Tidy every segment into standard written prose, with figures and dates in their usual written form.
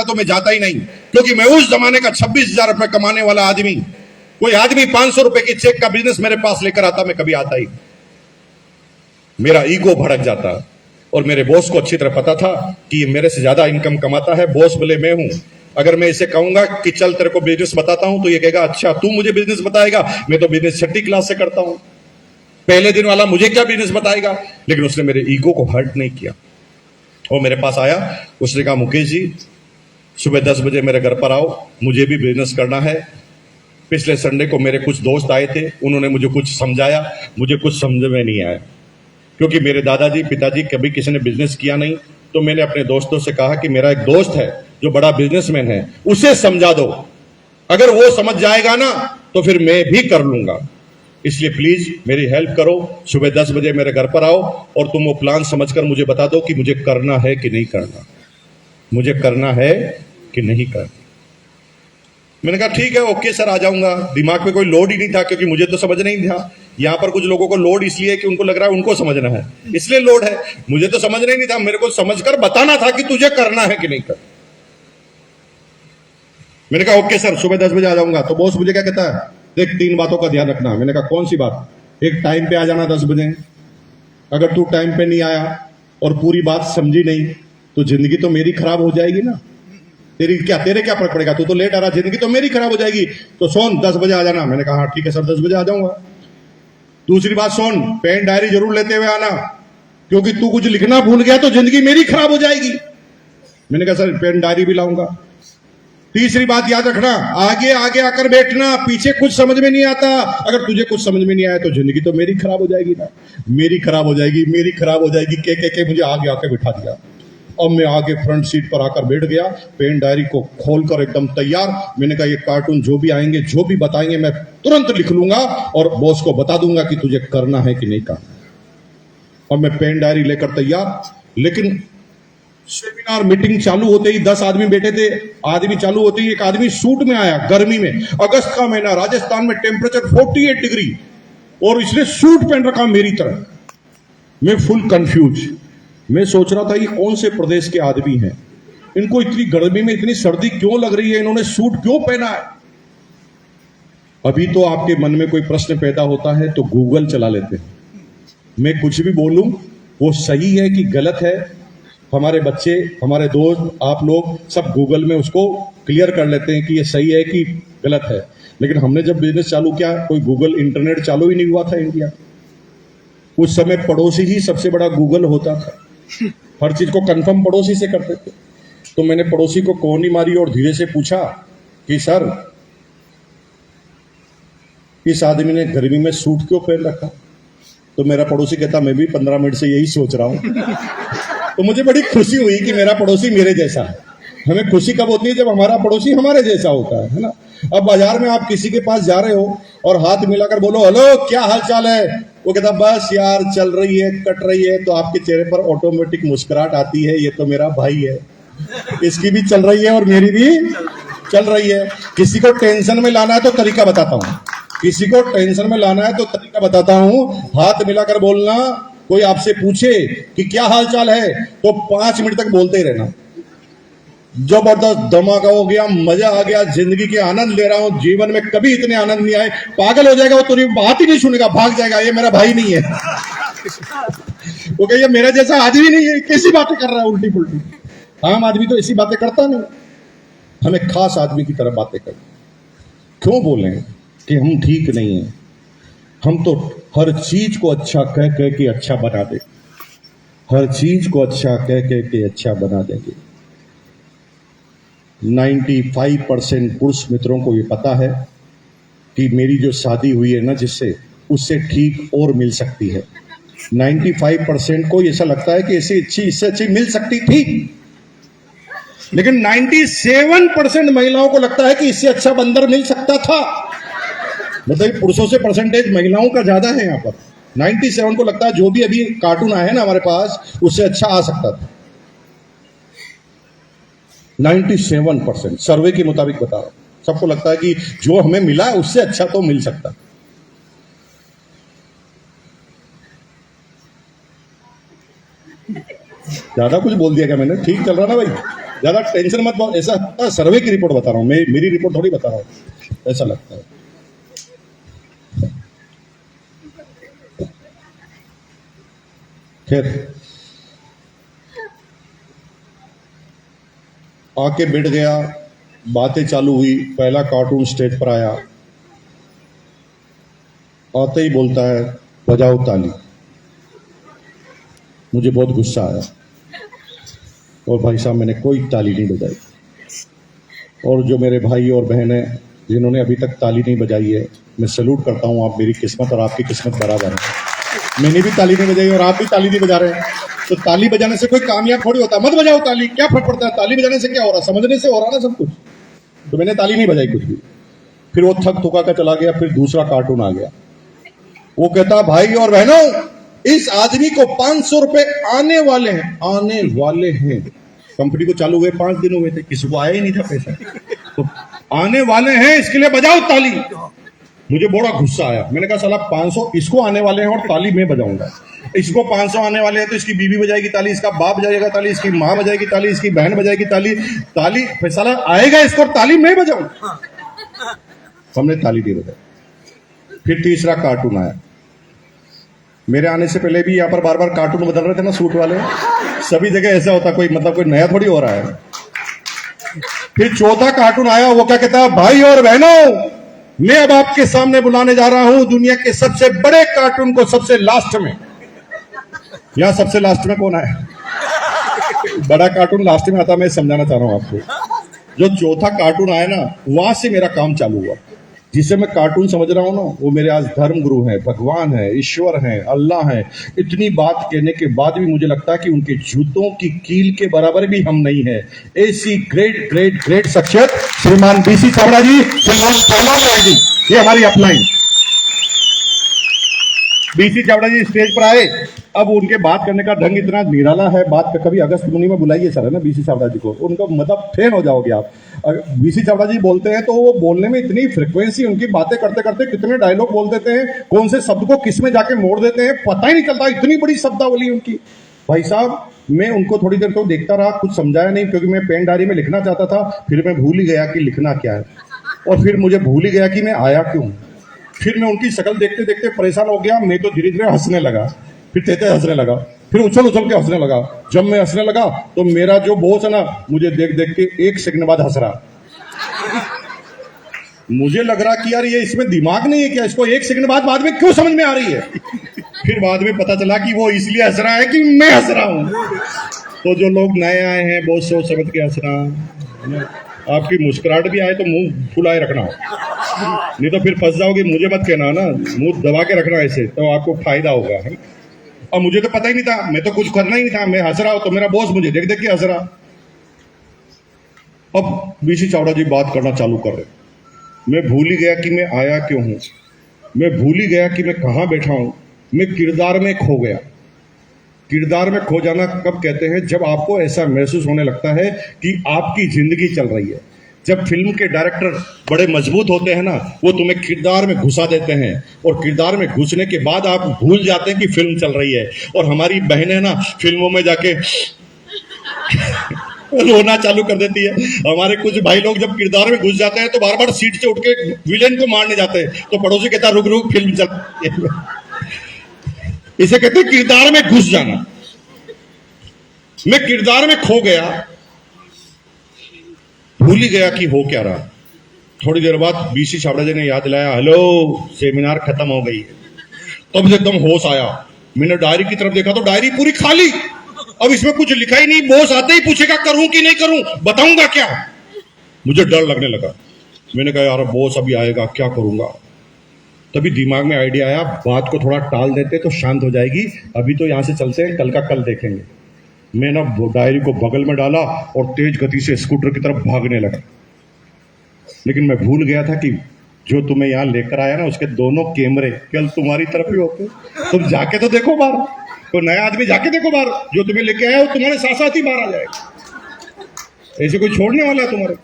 तो मैं जाता ही नहीं, क्योंकि मैं उस जमाने का 26,000 रुपए कमाने वाला आदमी, कोई आदमी 500 रुपए की चेक का बिजनेस मेरे पास लेकर आता, मैं कभी आता ही। मेरा ईगो भड़क जाता, और मेरे बॉस को अच्छी तरह पता था कि ये मेरे से ज्यादा इनकम कमाता है। बॉस बोले मैं हूं, अगर मैं इसे कहूंगा कि चल तेरे को बिजनेस बताता हूं, तो ये कहेगा अच्छा तू मुझे बिजनेस बताएगा, मैं तो बिजनेस 6ठी क्लास से करता हूं, पहले दिन वाला मुझे क्या बिजनेस बताएगा। लेकिन उसने मेरे ईगो को हर्ट नहीं किया। वो मेरे पास आया, उसने कहा मुकेश जी सुबह 10 बजे मेरे घर पर आओ, मुझे भी बिजनेस करना है। पिछले संडे को मेरे कुछ दोस्त आए थे, उन्होंने मुझे कुछ समझाया, मुझे कुछ समझ में नहीं आया, क्योंकि मेरे दादाजी पिताजी कभी किसी ने बिजनेस किया नहीं। तो मैंने अपने दोस्तों से कहा कि मेरा एक दोस्त है जो बड़ा बिजनेसमैन है, उसे समझा दो, अगर वो समझ जाएगा ना तो फिर मैं भी कर लूंगा। इसलिए प्लीज मेरी हेल्प करो, सुबह 10 बजे मेरे घर पर आओ और तुम वो प्लान समझकर मुझे बता दो कि मुझे करना है कि नहीं करना, मुझे करना है कि नहीं करना। मैंने कहा ठीक है ओके सर आ जाऊंगा। दिमाग में कोई लोड ही नहीं था, क्योंकि मुझे तो समझ नहीं था। यहां पर कुछ लोगों को लोड इसलिए कि उनको लग रहा है उनको समझना है, इसलिए लोड है। मुझे तो समझना ही नहीं था, मेरे को समझकर बताना था कि तुझे करना है कि नहीं करना। मैंने कहा ओके सर सुबह 10 बजे आ जाऊंगा। तो बॉस मुझे क्या कहता है, देख 3 बातों का ध्यान रखना। मैंने कहा कौन सी बात। एक, टाइम पे आ जाना 10 बजे। अगर तू टाइम पे नहीं आया और पूरी बात समझी नहीं तो जिंदगी तो मेरी खराब हो जाएगी ना। तेरे क्या फर्क पड़ेगा, तू तो लेट आ रहा, जिंदगी तो मेरी खराब हो जाएगी। तो सोन 10 बजे आ जाना। मैंने कहा हाँ ठीक है सर 10 बजे आ जाऊंगा। दूसरी बात सोन, पेन डायरी जरूर लेते हुए आना, क्योंकि तू कुछ लिखना भूल गया तो जिंदगी मेरी खराब हो जाएगी। मैंने कहा सर पेन डायरी भी लाऊंगा। तीसरी बात याद रखना, आगे आगे आकर बैठना, पीछे कुछ समझ में नहीं आता। अगर तुझे कुछ समझ में नहीं आया तो जिंदगी तो मेरी खराब हो जाएगी ना। मेरी खराब हो जाएगी, मेरी खराब हो जाएगी के मुझे आगे आके बिठा दिया। अब मैं आगे फ्रंट सीट पर आकर बैठ गया, पेन डायरी को खोलकर एकदम तैयार। मैंने कहा ये कार्टून जो भी आएंगे जो भी बताएंगे मैं तुरंत लिख लूंगा और बॉस को बता दूंगा कि तुझे करना है कि नहीं करना। अब मैं पेन डायरी लेकर तैयार। लेकिन सेमिनार मीटिंग चालू होते ही 10 आदमी बैठे थे। आदमी चालू होते ही एक आदमी सूट में आया, गर्मी में, अगस्त का महीना, राजस्थान में टेम्परेचर 48 डिग्री, और इसने सूट पहन रखा मेरी तरह। मैं फुल कंफ्यूज। मैं सोच रहा था ये कौन से प्रदेश के आदमी हैं, इनको इतनी गर्मी में इतनी सर्दी क्यों लग रही है, इन्होंने सूट क्यों पहना है। अभी तो आपके मन में कोई प्रश्न पैदा होता है तो गूगल चला लेते हैं। मैं कुछ भी बोलूं वो सही है कि गलत है, हमारे बच्चे, हमारे दोस्त, आप लोग सब गूगल में उसको क्लियर कर लेते हैं कि ये सही है कि गलत है। लेकिन हमने जब बिजनेस चालू किया कोई गूगल इंटरनेट चालू ही नहीं हुआ था इंडिया। उस समय पड़ोसी ही सबसे बड़ा गूगल होता था, हर चीज को कंफर्म पड़ोसी से करते थे। तो मैंने पड़ोसी को कोहनी मारी और धीरे से पूछा कि सर इस आदमी ने गर्मी में सूट क्यों पहन रखा। तो मेरा पड़ोसी कहता मैं भी 15 मिनट से यही सोच रहा हूं। तो मुझे बड़ी खुशी हुई कि मेरा पड़ोसी मेरे जैसा है। हमें खुशी कब होती है, जब हमारा पड़ोसी हमारे जैसा होता है ना। अब बाजार में आप किसी के पास जा रहे हो और हाथ मिलाकर बोलो हेलो क्या हाल चाल है, वो कहता बस यार चल रही है, कट रही है, तो आपके चेहरे पर ऑटोमेटिक मुस्कुराहट आती है, ये तो मेरा भाई है, इसकी भी चल रही है और मेरी भी चल रही है। किसी को टेंशन में लाना है तो तरीका बताता हूँ, किसी को टेंशन में लाना है तो तरीका बताता हूँ। हाथ मिलाकर बोलना, कोई आपसे पूछे कि क्या हाल चाल है तो 5 मिनट तक बोलते ही रहना। जबरदस्त धमाका हो गया, मजा आ गया, जिंदगी के आनंद ले रहा हूं, जीवन में कभी इतने आनंद नहीं आए। पागल हो जाएगा वो, तेरी बात ही नहीं सुनेगा, भाग जाएगा, ये मेरा भाई नहीं है। वो कहे ये मेरा जैसा आदमी नहीं है, कैसी बातें कर रहा है उल्टी पुल्टी। आम आदमी तो ऐसी बातें करता नहीं, हमें खास आदमी की तरह बातें कर। क्यों बोले कि हम ठीक नहीं है, हम तो हर चीज को अच्छा कह कह के अच्छा बना दे, हर चीज को अच्छा कह कह के अच्छा बना देंगे। 95% पुरुष मित्रों को ये पता है कि मेरी जो शादी हुई है ना जिससे, उससे ठीक और मिल सकती है। 95% को ऐसा लगता है कि इससे अच्छी मिल सकती थी, लेकिन 97% महिलाओं को लगता है कि इससे अच्छा बंदर मिल सकता था। मतलब पुरुषों से परसेंटेज महिलाओं का ज्यादा है यहाँ पर। 97 को लगता है जो भी अभी कार्टून आया है ना हमारे पास उससे अच्छा आ सकता था। 97% सर्वे के मुताबिक बता रहा हूं, सबको लगता है कि जो हमें मिला है उससे अच्छा तो मिल सकता। ज्यादा कुछ बोल दिया क्या मैंने, ठीक चल रहा ना भाई। ज्यादा टेंशन मत लो, ऐसा सर्वे की रिपोर्ट बता रहा हूं मैं, मेरी रिपोर्ट थोड़ी बता रहा हूं, ऐसा लगता है। खैर आके बैठ गया, बातें चालू हुई, पहला कार्टून स्टेज पर आया, आते ही बोलता है बजाओ ताली। मुझे बहुत गुस्सा आया और भाई साहब मैंने कोई ताली नहीं बजाई। और जो मेरे भाई और बहनें जिन्होंने अभी तक ताली नहीं बजाई है, मैं सैल्यूट करता हूं, आप मेरी किस्मत और आपकी किस्मत बराबर है। मैंने भी ताली नहीं बजाई और आप भी ताली नहीं बजा रहे हैं, तो ताली बजाने से कोई कामयाब थोड़ी होता है। मत बजाओ ताली, क्या फर्क पड़ता है, ताली बजाने से क्या हो रहा है, समझने से हो रहा ना सब कुछ। तो मैंने ताली नहीं बजाई कुछ भी। फिर वो थक थुका कर चला गया। फिर दूसरा कार्टून आ गया, वो कहता भाई और बहनों इस आदमी को 500 रुपए आने वाले हैं। कंपनी को चालू हुए 5 दिन हुए थे, किसी को आया ही नहीं था पैसा, तो आने वाले हैं, इसके लिए बजाओ ताली। मुझे बड़ा गुस्सा आया, मैंने कहा साला 500 इसको आने वाले हैं और ताली मैं बजाऊंगा। इसको 500 आने वाले हैं तो इसकी बीवी बजाएगी ताली, इसका बाप बजाएगा ताली, इसकी माँ बजाएगी ताली, इसकी बहन बजाएगी ताली, फिर साला आएगा इसको और ताली मैं बजाऊं। हमने ताली नहीं बजाई। फिर तीसरा कार्टून आया। मेरे आने से पहले भी यहाँ पर बार बार कार्टून बदल रहे थे ना, सूट वाले, सभी जगह ऐसा होता, कोई मतलब कोई नया थोड़ी हो रहा है। फिर चौथा कार्टून आया, वो क्या कहता है भाई और बहनों मैं अब आपके सामने बुलाने जा रहा हूं दुनिया के सबसे बड़े कार्टून को सबसे लास्ट में। यहां सबसे लास्ट में कौन आया? बड़ा कार्टून लास्ट में आता, मैं समझाना चाह रहा हूं आपको। जो चौथा कार्टून आया ना, वहां से मेरा काम चालू हुआ। जिसे मैं कार्टून समझ रहा हूं ना, वो मेरे आज धर्म गुरु हैं, भगवान है, ईश्वर है, अल्लाह है। इतनी बात कहने के बाद भी मुझे लगता है कि उनके जूतों की कील के बराबर भी हम नहीं है। ऐसी ग्रेट ग्रेट ग्रेट शख्सियत श्रीमान बीसी चावड़ा जी, श्रीमान प्रहलाद राय जी, ये हमारी अपलाइन। बीसी चावड़ा जी स्टेज पर आए। अब उनके बात करने का ढंग इतना निराला है, बात पे कभी अगस्त मुनि में बुलाइए सर, है ना, बीसी चावड़ा जी को, उनका मतलब फैन हो जाओगे आप। बीसी चावड़ा जी बोलते हैं तो वो बोलने में इतनी फ्रिक्वेंसी, उनकी बातें करते करते कितने डायलॉग बोल देते हैं, कौन से शब्द को किस में जाके मोड़ देते हैं पता ही नहीं चलता, इतनी बड़ी शब्दावली उनकी। भाई साहब मैं उनको थोड़ी देर तो देखता रहा, कुछ समझाया नहीं, क्योंकि मैं पेन डायरी में लिखना चाहता था। फिर मैं भूल ही गया कि लिखना क्या है, और फिर मुझे भूल ही गया कि मैं आया क्यों। फिर मैं उनकी शक्ल देखते देखते परेशान हो गया। मैं तो धीरे धीरे हंसने लगा, फिर तेते हंसने लगा, फिर उछल उछल के हंसने लगा। जब मैं हंसने लगा तो मेरा जो बॉस है ना, मुझे देख देख के 1 सेकंड बाद हंस रहा। मुझे लग रहा कि यार ये इसमें दिमाग नहीं है क्या, इसको 1 सेकंड बाद में क्यों समझ में आ रही है। फिर बाद में पता चला कि वो इसलिए हंस रहा है कि मैं हंस रहा हूं। तो जो लोग नए आए हैं बहुत सोच समझ के हंस रहा। आपकी मुस्कुराहट भी आए तो मुंह फुलाए रखना, नहीं तो फिर फंस जाओगे। मुझे मत कहना ना, मुंह दबा के रखना ऐसे, तो आपको फायदा होगा। और मुझे तो पता ही नहीं था, मैं तो कुछ करना ही नहीं था, मैं हंस रहा हूं तो मेरा बॉस मुझे देख देख के हंस रहा। अब बीसी चावड़ा जी बात करना चालू कर रहे। मैं भूल ही गया कि मैं आया क्यों हूं, मैं भूल ही गया कि मैं कहां बैठा हूं, मैं किरदार में खो गया। किरदार में खो जाना कब कहते हैं? जब आपको ऐसा महसूस होने लगता है कि आपकी जिंदगी चल रही है। जब फिल्म के डायरेक्टर बड़े मजबूत होते हैं ना, वो तुम्हें किरदार में घुसा देते हैं, और किरदार में घुसने के बाद आप भूल जाते हैं कि फिल्म चल रही है। और हमारी बहनें ना फिल्मों में जाके रोना चालू कर देती है। हमारे कुछ भाई लोग जब किरदार में घुस जाते हैं तो बार बार सीट से उठ के विलेन को मारने जाते हैं, तो पड़ोसी कहता रुक रुक फिल्म चल रही है। इसे कहते हैं किरदार में घुस जाना। मैं किरदार में खो गया, भूल ही गया कि हो क्या रहा। थोड़ी देर बाद बीसी चावड़ा जी ने याद दिलाया, हेलो सेमिनार खत्म हो गई है। तब एकदम होश आया। मैंने डायरी की तरफ देखा तो डायरी पूरी खाली। अब इसमें कुछ लिखा ही नहीं। बॉस आते ही पूछेगा करूं कि नहीं करूं, बताऊंगा क्या। मुझे डर लगने लगा। मैंने कहा यार बॉस अभी आएगा, क्या करूंगा। तभी दिमाग में आइडिया आया, बात को थोड़ा टाल देते तो शांत हो जाएगी। अभी तो यहां से चलते हैं, कल का कल देखेंगे। मैं ना डायरी को बगल में डाला और तेज गति से स्कूटर की तरफ भागने लगा। लेकिन मैं भूल गया था कि जो तुम्हें यहां लेकर आया ना, उसके दोनों कैमरे कल तुम्हारी तरफ ही होते। तुम जाके तो देखो बाहर, कोई नया आदमी जाके देखो बाहर, जो तुम्हें लेके आया वो तुम्हारे साथ साथ ही बाहर आ जाएगा। ऐसे कोई छोड़ने वाला है तुम्हारे?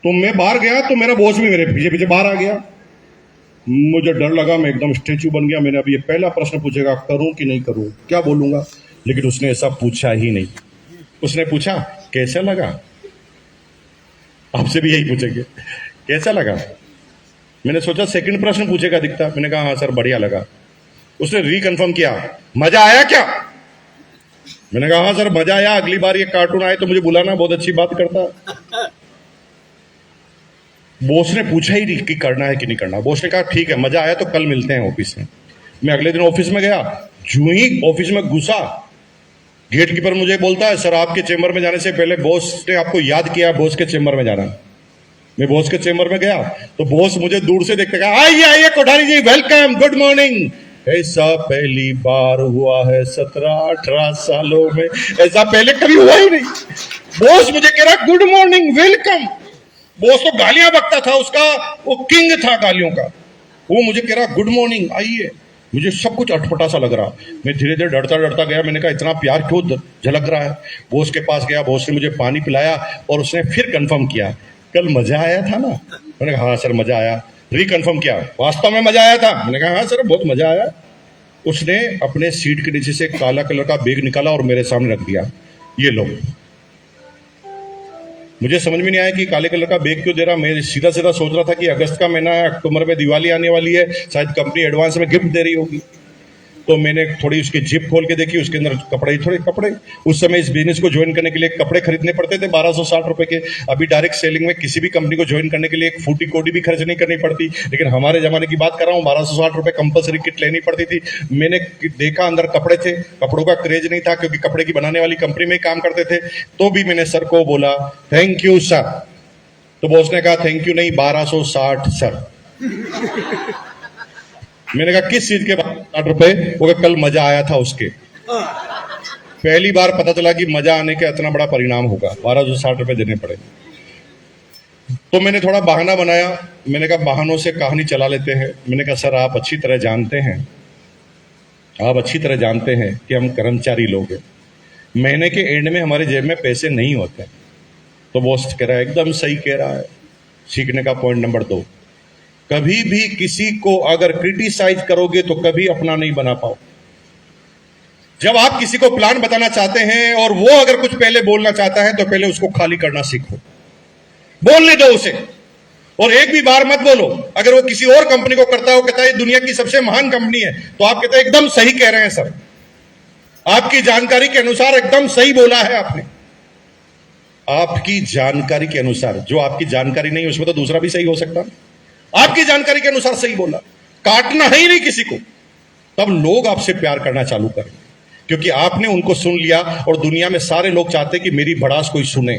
तो मैं बाहर गया तो मेरा बॉस भी मेरे पीछे पीछे बाहर आ गया। मुझे डर लगा, मैं एकदम स्टेचू बन गया। मैंने अभी ये पहला प्रश्न पूछेगा, करूं कि नहीं करूं, क्या बोलूंगा, लेकिन उसने ऐसा पूछा ही नहीं। उसने पूछा कैसा लगा, आपसे भी यही पूछेंगे कैसा लगा। मैंने सोचा सेकंड प्रश्न पूछेगा दिखता, मैंने कहा हाँ सर बढ़िया लगा। उसने रिकन्फर्म किया मजा आया क्या, मैंने कहा हाँ सर मजा आया, अगली बार ये कार्टून आए तो मुझे बुलाना, बहुत अच्छी बात करता। बॉस ने पूछा ही नहीं कि करना है कि नहीं करना, बॉस ने कहा ठीक है मजा आया तो कल मिलते हैं ऑफिस में। मैं अगले दिन ऑफिस में गया, जो ही ऑफिस में घुसा गेट कीपर मुझे बोलता है सर आपके चेंबर में जाने से पहले बॉस ने आपको याद किया बॉस के चेंबर में जाना। मैं बॉस के चेंबर में गया तो बॉस मुझे दूर से देखते कहा आइए आइए कोठारी जी वेलकम गुड मॉर्निंग। ऐसा पहली बार हुआ है 17-18 सालों में, ऐसा पहले कभी हुआ ही नहीं। बॉस मुझे कह रहा गुड मॉर्निंग वेलकम। बॉस तो गालियां बकता था, उसका वो किंग था गालियों का, वो मुझे कह रहा गुड मॉर्निंग आइए। मुझे सब कुछ अटपटा सा लग रहा, मैं धीरे धीरे डरता डरता गया, मैंने कहा इतना प्यार क्यों झलक रहा है। बॉस के पास गया, बॉस ने मुझे पानी पिलाया और उसने फिर कंफर्म किया कल मजा आया था ना, मैंने कहा हाँ सर मजा आया। रिकन्फर्म किया वास्तव में मजा आया था, मैंने कहा हाँ सर बहुत मजा आया। उसने अपने सीट के नीचे से काला कलर का बैग निकाला और मेरे सामने रख दिया, ये लो। मुझे समझ में नहीं आया कि काले कलर का बैग क्यों दे रहा। मैं सीधा सीधा सोच रहा था कि अगस्त का महीना है, अक्टूबर में दिवाली आने वाली है, शायद कंपनी एडवांस में गिफ्ट दे रही होगी। तो मैंने थोड़ी उसकी जिप खोल के देखी, उसके अंदर कपड़े थोड़े कपड़े। उस समय इस बिजनेस को ज्वाइन करने के लिए कपड़े खरीदने पड़ते थे 1260 रुपए के। अभी डायरेक्ट सेलिंग में किसी भी कंपनी को ज्वाइन करने के लिए एक फूटी कोडी भी खर्च नहीं करनी पड़ती, लेकिन हमारे जमाने की बात कर रहा हूँ 1260 रुपए कंपलसरी किट लेनी पड़ती थी। मैंने देखा अंदर कपड़े थे, कपड़ों का क्रेज नहीं था क्योंकि कपड़े की बनाने वाली कंपनी में काम करते थे। तो भी मैंने सर को बोला थैंक यू सर, तो बॉस ने कहा थैंक यू नहीं 1260 सर। मैंने कहा किस चीज के 60 रुपए, वो कल मजा आया था उसके। पहली बार पता चला कि मजा आने का इतना बड़ा परिणाम होगा, 1260 रुपए देने पड़े। तो मैंने थोड़ा बहाना बनाया, मैंने कहा बहानों से कहानी चला लेते हैं। मैंने कहा सर आप अच्छी तरह जानते हैं, आप अच्छी तरह जानते हैं कि हम कर्मचारी लोग हैं, महीने के एंड में हमारे जेब में पैसे नहीं होते। तो बॉस कह रहा है एकदम सही कह रहा है। सीखने का पॉइंट नंबर 2, कभी भी किसी को अगर क्रिटिसाइज करोगे तो कभी अपना नहीं बना पाओ। जब आप किसी को प्लान बताना चाहते हैं और वो अगर कुछ पहले बोलना चाहता है तो पहले उसको खाली करना सीखो, बोलने दो उसे, और एक भी बार मत बोलो। अगर वो किसी और कंपनी को करता है, वो कहता है दुनिया की सबसे महान कंपनी है, तो आप कहते हैं एकदम सही कह रहे हैं सर, आपकी जानकारी के अनुसार एकदम सही बोला है आपने। आपकी जानकारी के अनुसार, जो आपकी जानकारी नहीं उसमें तो दूसरा भी सही हो सकता है। आपकी जानकारी के अनुसार सही बोला, काटना है ही नहीं किसी को, तब लोग आपसे प्यार करना चालू करेंगे क्योंकि आपने उनको सुन लिया। और दुनिया में सारे लोग चाहते कि मेरी भड़ास कोई सुने,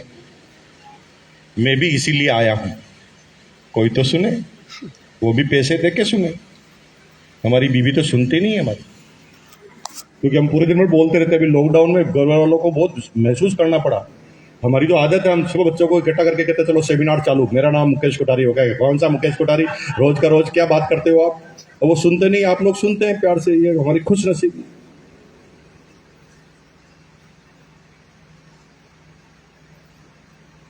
मैं भी इसीलिए आया हूं, कोई तो सुने, वो भी पैसे दे के सुने। हमारी बीवी तो सुनती नहीं है हमारी, क्योंकि हम पूरे दिन में बोलते रहते। अभी लॉकडाउन में घर वालों को बहुत महसूस करना पड़ा। हमारी जो आदत है, हम सब बच्चों को इकट्ठा करके कहते चलो सेमिनार चालू, मेरा नाम मुकेश कोठारी हो गया। कौन सा मुकेश कोठारी, रोज का रोज क्या बात करते हो आप। और वो सुनते नहीं, आप लोग सुनते हैं प्यार से, ये हमारी खुश नसीबी।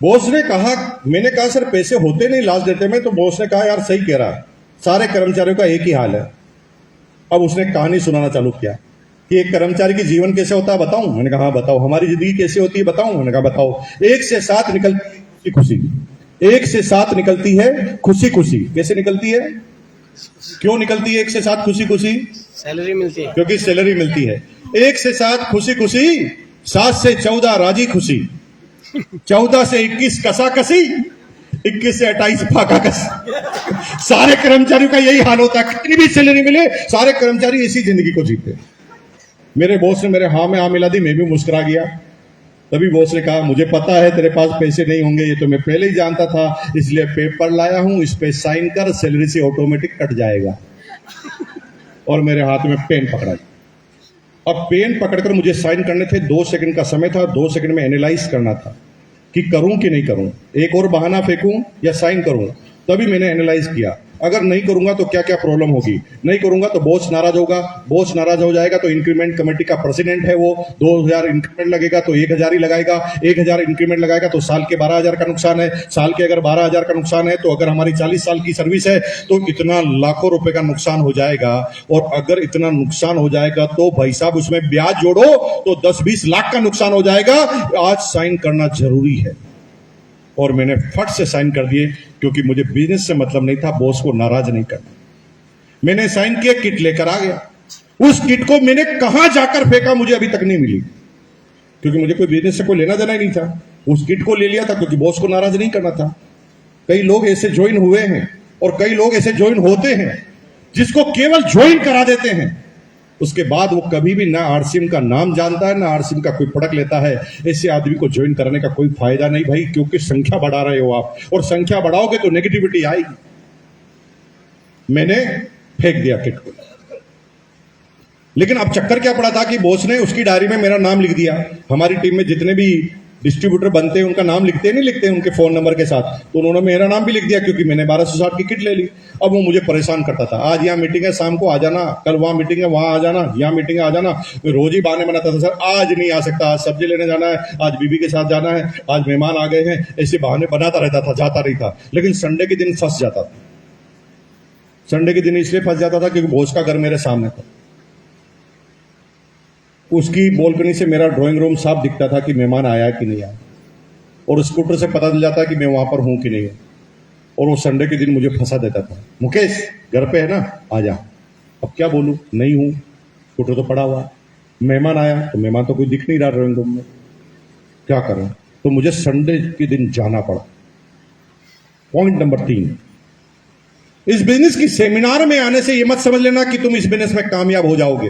बॉस ने कहा, मैंने कहा सर पैसे होते नहीं लास्ट देते में, तो बॉस ने कहा यार सही कह रहा है, सारे कर्मचारियों का एक ही हाल है। अब उसने कहानी सुनाना चालू किया कि एक कर्मचारी की जीवन कैसे होता है बताऊं। मैंने कहा हाँ बताओ। हमारी जिंदगी कैसे होती है बताऊं। मैंने कहा बताओ। 1 से 7 निकलती खुशी, 1 से 7 निकलती है खुशी खुशी। कैसे निकलती है, क्यों निकलती है 1 से 7 खुशी खुशी? सैलरी मिलती है, क्योंकि सैलरी मिलती है। 1 से 7 खुशी खुशी, 7 से 14 राजी खुशी, 14 से 21 कसा कसी, 21 से 28 फाका कसी। सारे कर्मचारियों का यही हाल होता है, कितनी भी सैलरी मिले सारे कर्मचारी इसी जिंदगी को जीते। मेरे बॉस ने मेरे हाँ में हाँ मिला दी, मैं भी मुस्कुरा गया। तभी बॉस ने कहा मुझे पता है तेरे पास पैसे नहीं होंगे, ये तो मैं पहले ही जानता था, इसलिए पेपर लाया हूं, इस पे साइन कर, सैलरी से ऑटोमेटिक कट जाएगा। और मेरे हाथ में पेन पकड़ा। अब पेन पकड़कर मुझे साइन करने थे, 2 सेकंड का समय था। 2 सेकंड में एनालाइज करना था कि करूं कि नहीं करूं, एक और बहाना फेंकूं या साइन करूं। तभी मैंने एनालाइज किया, अगर नहीं करूंगा तो क्या क्या प्रॉब्लम होगी, नहीं करूंगा तो बॉस नाराज होगा, बॉस नाराज हो जाएगा तो इंक्रीमेंट कमेटी का प्रेसिडेंट है वो 2000 इंक्रीमेंट लगेगा तो 1000 ही लगाएगा, 1000 इंक्रीमेंट लगाएगा तो साल के 12000 का नुकसान है, साल के अगर 12000 का नुकसान है तो अगर हमारी 40 साल की सर्विस है तो इतना लाखों रुपए का नुकसान हो जाएगा। और अगर इतना नुकसान हो जाएगा तो भाई साहब उसमें ब्याज जोड़ो तो 10-20 लाख का नुकसान हो जाएगा। आज साइन करना जरूरी है। और मैंने फट से साइन कर दिए क्योंकि मुझे बिजनेस से मतलब नहीं था, बॉस को नाराज नहीं करना। मैंने साइन किया, किट लेकर आ गया। उस किट को मैंने कहां जाकर फेंका मुझे अभी तक नहीं मिली, क्योंकि मुझे कोई बिजनेस से कोई लेना देना ही नहीं था। उस किट को ले लिया था क्योंकि बॉस को नाराज नहीं करना था। कई लोग ऐसे ज्वाइन हुए हैं और कई लोग ऐसे ज्वाइन होते हैं जिसको केवल ज्वाइन करा देते हैं, उसके बाद वो कभी भी ना आरसीएम का नाम जानता है ना आरसीएम का कोई प्रोडक्ट लेता है। ऐसे आदमी को ज्वाइन करने का कोई फायदा नहीं भाई, क्योंकि संख्या बढ़ा रहे हो आप, और संख्या बढ़ाओगे तो नेगेटिविटी आएगी। मैंने फेंक दिया किट को। लेकिन अब चक्कर क्या पड़ा था कि बॉस ने उसकी डायरी में मेरा नाम लिख दिया। हमारी टीम में जितने भी डिस्ट्रीब्यूटर बनते हैं उनका नाम लिखते नहीं लिखते उनके फोन नंबर के साथ, तो उन्होंने मेरा नाम भी लिख दिया क्योंकि मैंने 1260 की किट ले ली। अब वो मुझे परेशान करता था, आज यहाँ मीटिंग है शाम को आ जाना, कल वहां मीटिंग है वहां आ जाना, यहाँ मीटिंग है आ जाना। तो रोज ही बहाने बनाता था, सर आज नहीं आ सकता, आज सब्जी लेने जाना है, आज बीबी के साथ जाना है, आज मेहमान आ गए हैं। ऐसे बहाने बनाता रहता था, जाता नहीं था। लेकिन संडे के दिन फंस जाता था। संडे के दिन इसलिए फंस जाता था क्योंकि बॉस का घर मेरे सामने था। उसकी बालकनी से मेरा ड्राइंग रूम साफ दिखता था कि मेहमान आया कि नहीं आया, और स्कूटर से पता चल जाता कि मैं वहां पर हूं कि नहीं है। और वो संडे के दिन मुझे फंसा देता था, मुकेश घर पे है ना, आ जा। अब क्या बोलूं, नहीं हूं, स्कूटर तो पड़ा हुआ। मेहमान आया तो मेहमान तो कोई दिख नहीं रहा ड्राइंग रूम में, क्या करें। तो मुझे संडे के दिन जाना पड़ा। पॉइंट नंबर 3, इस बिजनेस की सेमिनार में आने से यह मत समझ लेना कि तुम इस बिजनेस में कामयाब हो जाओगे।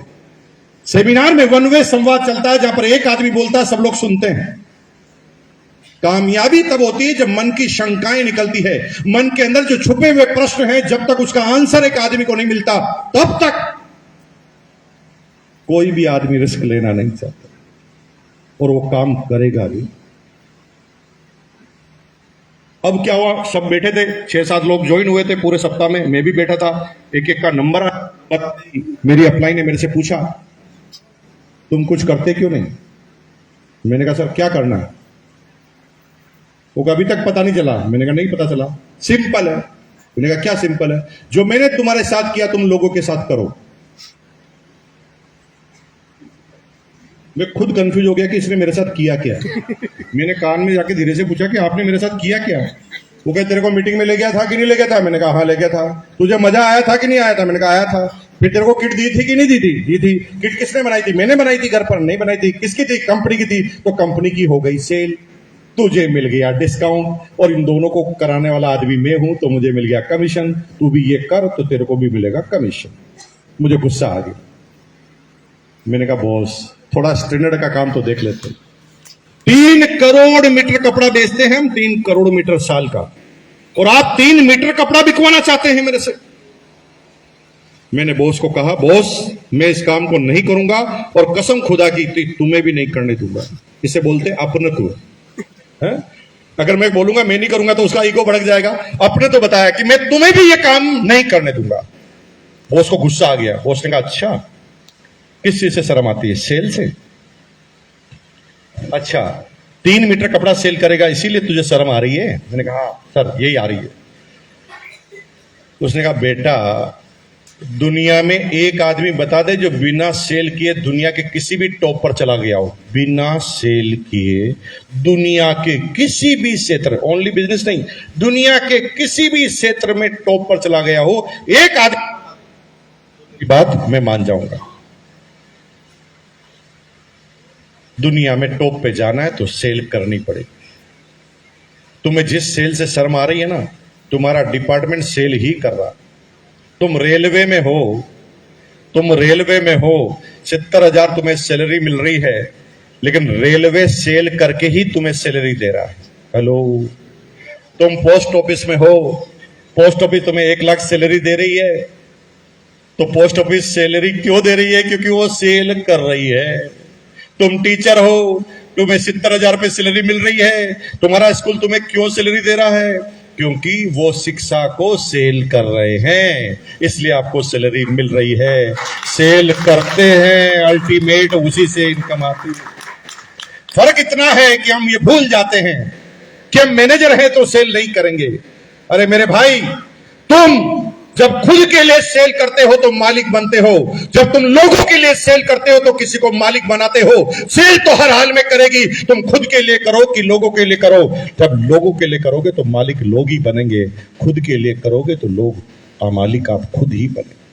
सेमिनार में वन वे संवाद चलता है, जहां पर एक आदमी बोलता है सब लोग सुनते हैं। कामयाबी तब होती है जब मन की शंकाएं निकलती है, मन के अंदर जो छुपे हुए प्रश्न हैं, जब तक उसका आंसर एक आदमी को नहीं मिलता तब तक कोई भी आदमी रिस्क लेना नहीं चाहता, और वो काम करेगा भी। अब क्या हुआ, सब बैठे थे, 6-7 लोग ज्वाइन हुए थे पूरे सप्ताह में, मैं भी बैठा था। एक एक का नंबर आया। मेरी अपलाइन ने मेरे से पूछा तुम कुछ करते क्यों नहीं। मैंने कहा सर क्या करना है। वो अभी तक पता नहीं चला। मैंने कहा नहीं पता चला, सिंपल है। मैंने कहा क्या सिंपल है, जो मैंने तुम्हारे साथ किया तुम लोगों के साथ करो। मैं खुद कंफ्यूज हो गया कि इसने मेरे साथ किया क्या। मैंने कान में जाके धीरे से पूछा कि आपने मेरे साथ किया क्या। वो कहे तेरे को मीटिंग में ले गया था कि नहीं ले गया था। मैंने कहा हाँ ले गया था। तुझे मजा आया था कि नहीं आया था। मैंने कहा आया था। फिर तेरे को किट दी थी कि नहीं दी थी। दी थी। किट किसने बनाई थी। मैंने बनाई थी, घर पर नहीं बनाई थी। किसकी थी, कंपनी की थी। तो कंपनी की हो गई सेल, तुझे मिल गया डिस्काउंट, और इन दोनों को कराने वाला आदमी मैं हूं तो मुझे मिल गया कमीशन। तू भी ये कर तो तेरे को भी मिलेगा कमीशन। मुझे गुस्सा आ गया। मैंने कहा बॉस थोड़ा स्टैंडर्ड का काम तो देख लेते। 3 करोड़ मीटर कपड़ा बेचते हैं हम, 3 करोड़ मीटर साल का, और आप 3 मीटर कपड़ा बिकवाना चाहते हैं मेरे से। मैंने बॉस को कहा बॉस मैं इस काम को नहीं करूंगा, और कसम खुदा की तुम्हें भी नहीं करने दूंगा। इसे बोलते अपनत्व है। अगर मैं बोलूंगा मैं नहीं करूंगा तो उसका ईगो भड़क जाएगा। अपने तो बताया कि मैं तुम्हें भी ये काम नहीं करने दूंगा। बॉस को गुस्सा आ गया। बॉस ने कहा अच्छा किस चीज से शर्म आती है, सेल से। अच्छा 3 मीटर कपड़ा सेल करेगा इसीलिए तुझे शर्म आ रही है। मैंने कहा सर यही आ रही है। उसने कहा बेटा दुनिया में एक आदमी बता दे जो बिना सेल किए दुनिया के किसी भी टॉप पर चला गया हो। बिना सेल किए दुनिया के किसी भी क्षेत्र, ओनली बिजनेस नहीं, दुनिया के किसी भी क्षेत्र में टॉप पर चला गया हो, एक आदमी की बात मैं मान जाऊंगा। दुनिया में टॉप पे जाना है तो सेल करनी पड़ेगी। तुम्हें जिस सेल से शर्म आ रही है ना, तुम्हारा डिपार्टमेंट सेल ही कर रहा। तुम रेलवे में हो, तुम रेलवे में हो, 70,000 तुम्हें सैलरी मिल रही है, लेकिन रेलवे सेल करके ही तुम्हें सैलरी दे रहा है। हेलो, तुम पोस्ट ऑफिस में हो, पोस्ट ऑफिस तुम्हें 1 लाख सैलरी दे रही है, तो पोस्ट ऑफिस सैलरी क्यों दे रही है? क्योंकि वो सेल कर रही है। तुम टीचर हो, तुम्हें 70,000 रुपये सैलरी मिल रही है, तुम्हारा स्कूल तुम्हें क्यों सैलरी दे रहा है? क्योंकि वो शिक्षा को सेल कर रहे हैं, इसलिए आपको सैलरी मिल रही है। सेल करते हैं, अल्टीमेट उसी से इनकम आती है। फर्क इतना है कि हम ये भूल जाते हैं कि हम मैनेजर हैं तो सेल नहीं करेंगे। अरे मेरे भाई, तुम जब खुद के लिए सेल करते हो तो मालिक बनते हो, जब तुम लोगों के लिए सेल करते हो तो किसी को मालिक बनाते हो। सेल तो हर हाल में करेगी, तुम खुद के लिए करो कि लोगों के लिए करो। जब लोगों के लिए करोगे तो मालिक लोग ही बनेंगे, खुद के लिए करोगे तो लोग मालिक आप खुद ही बनेंगे।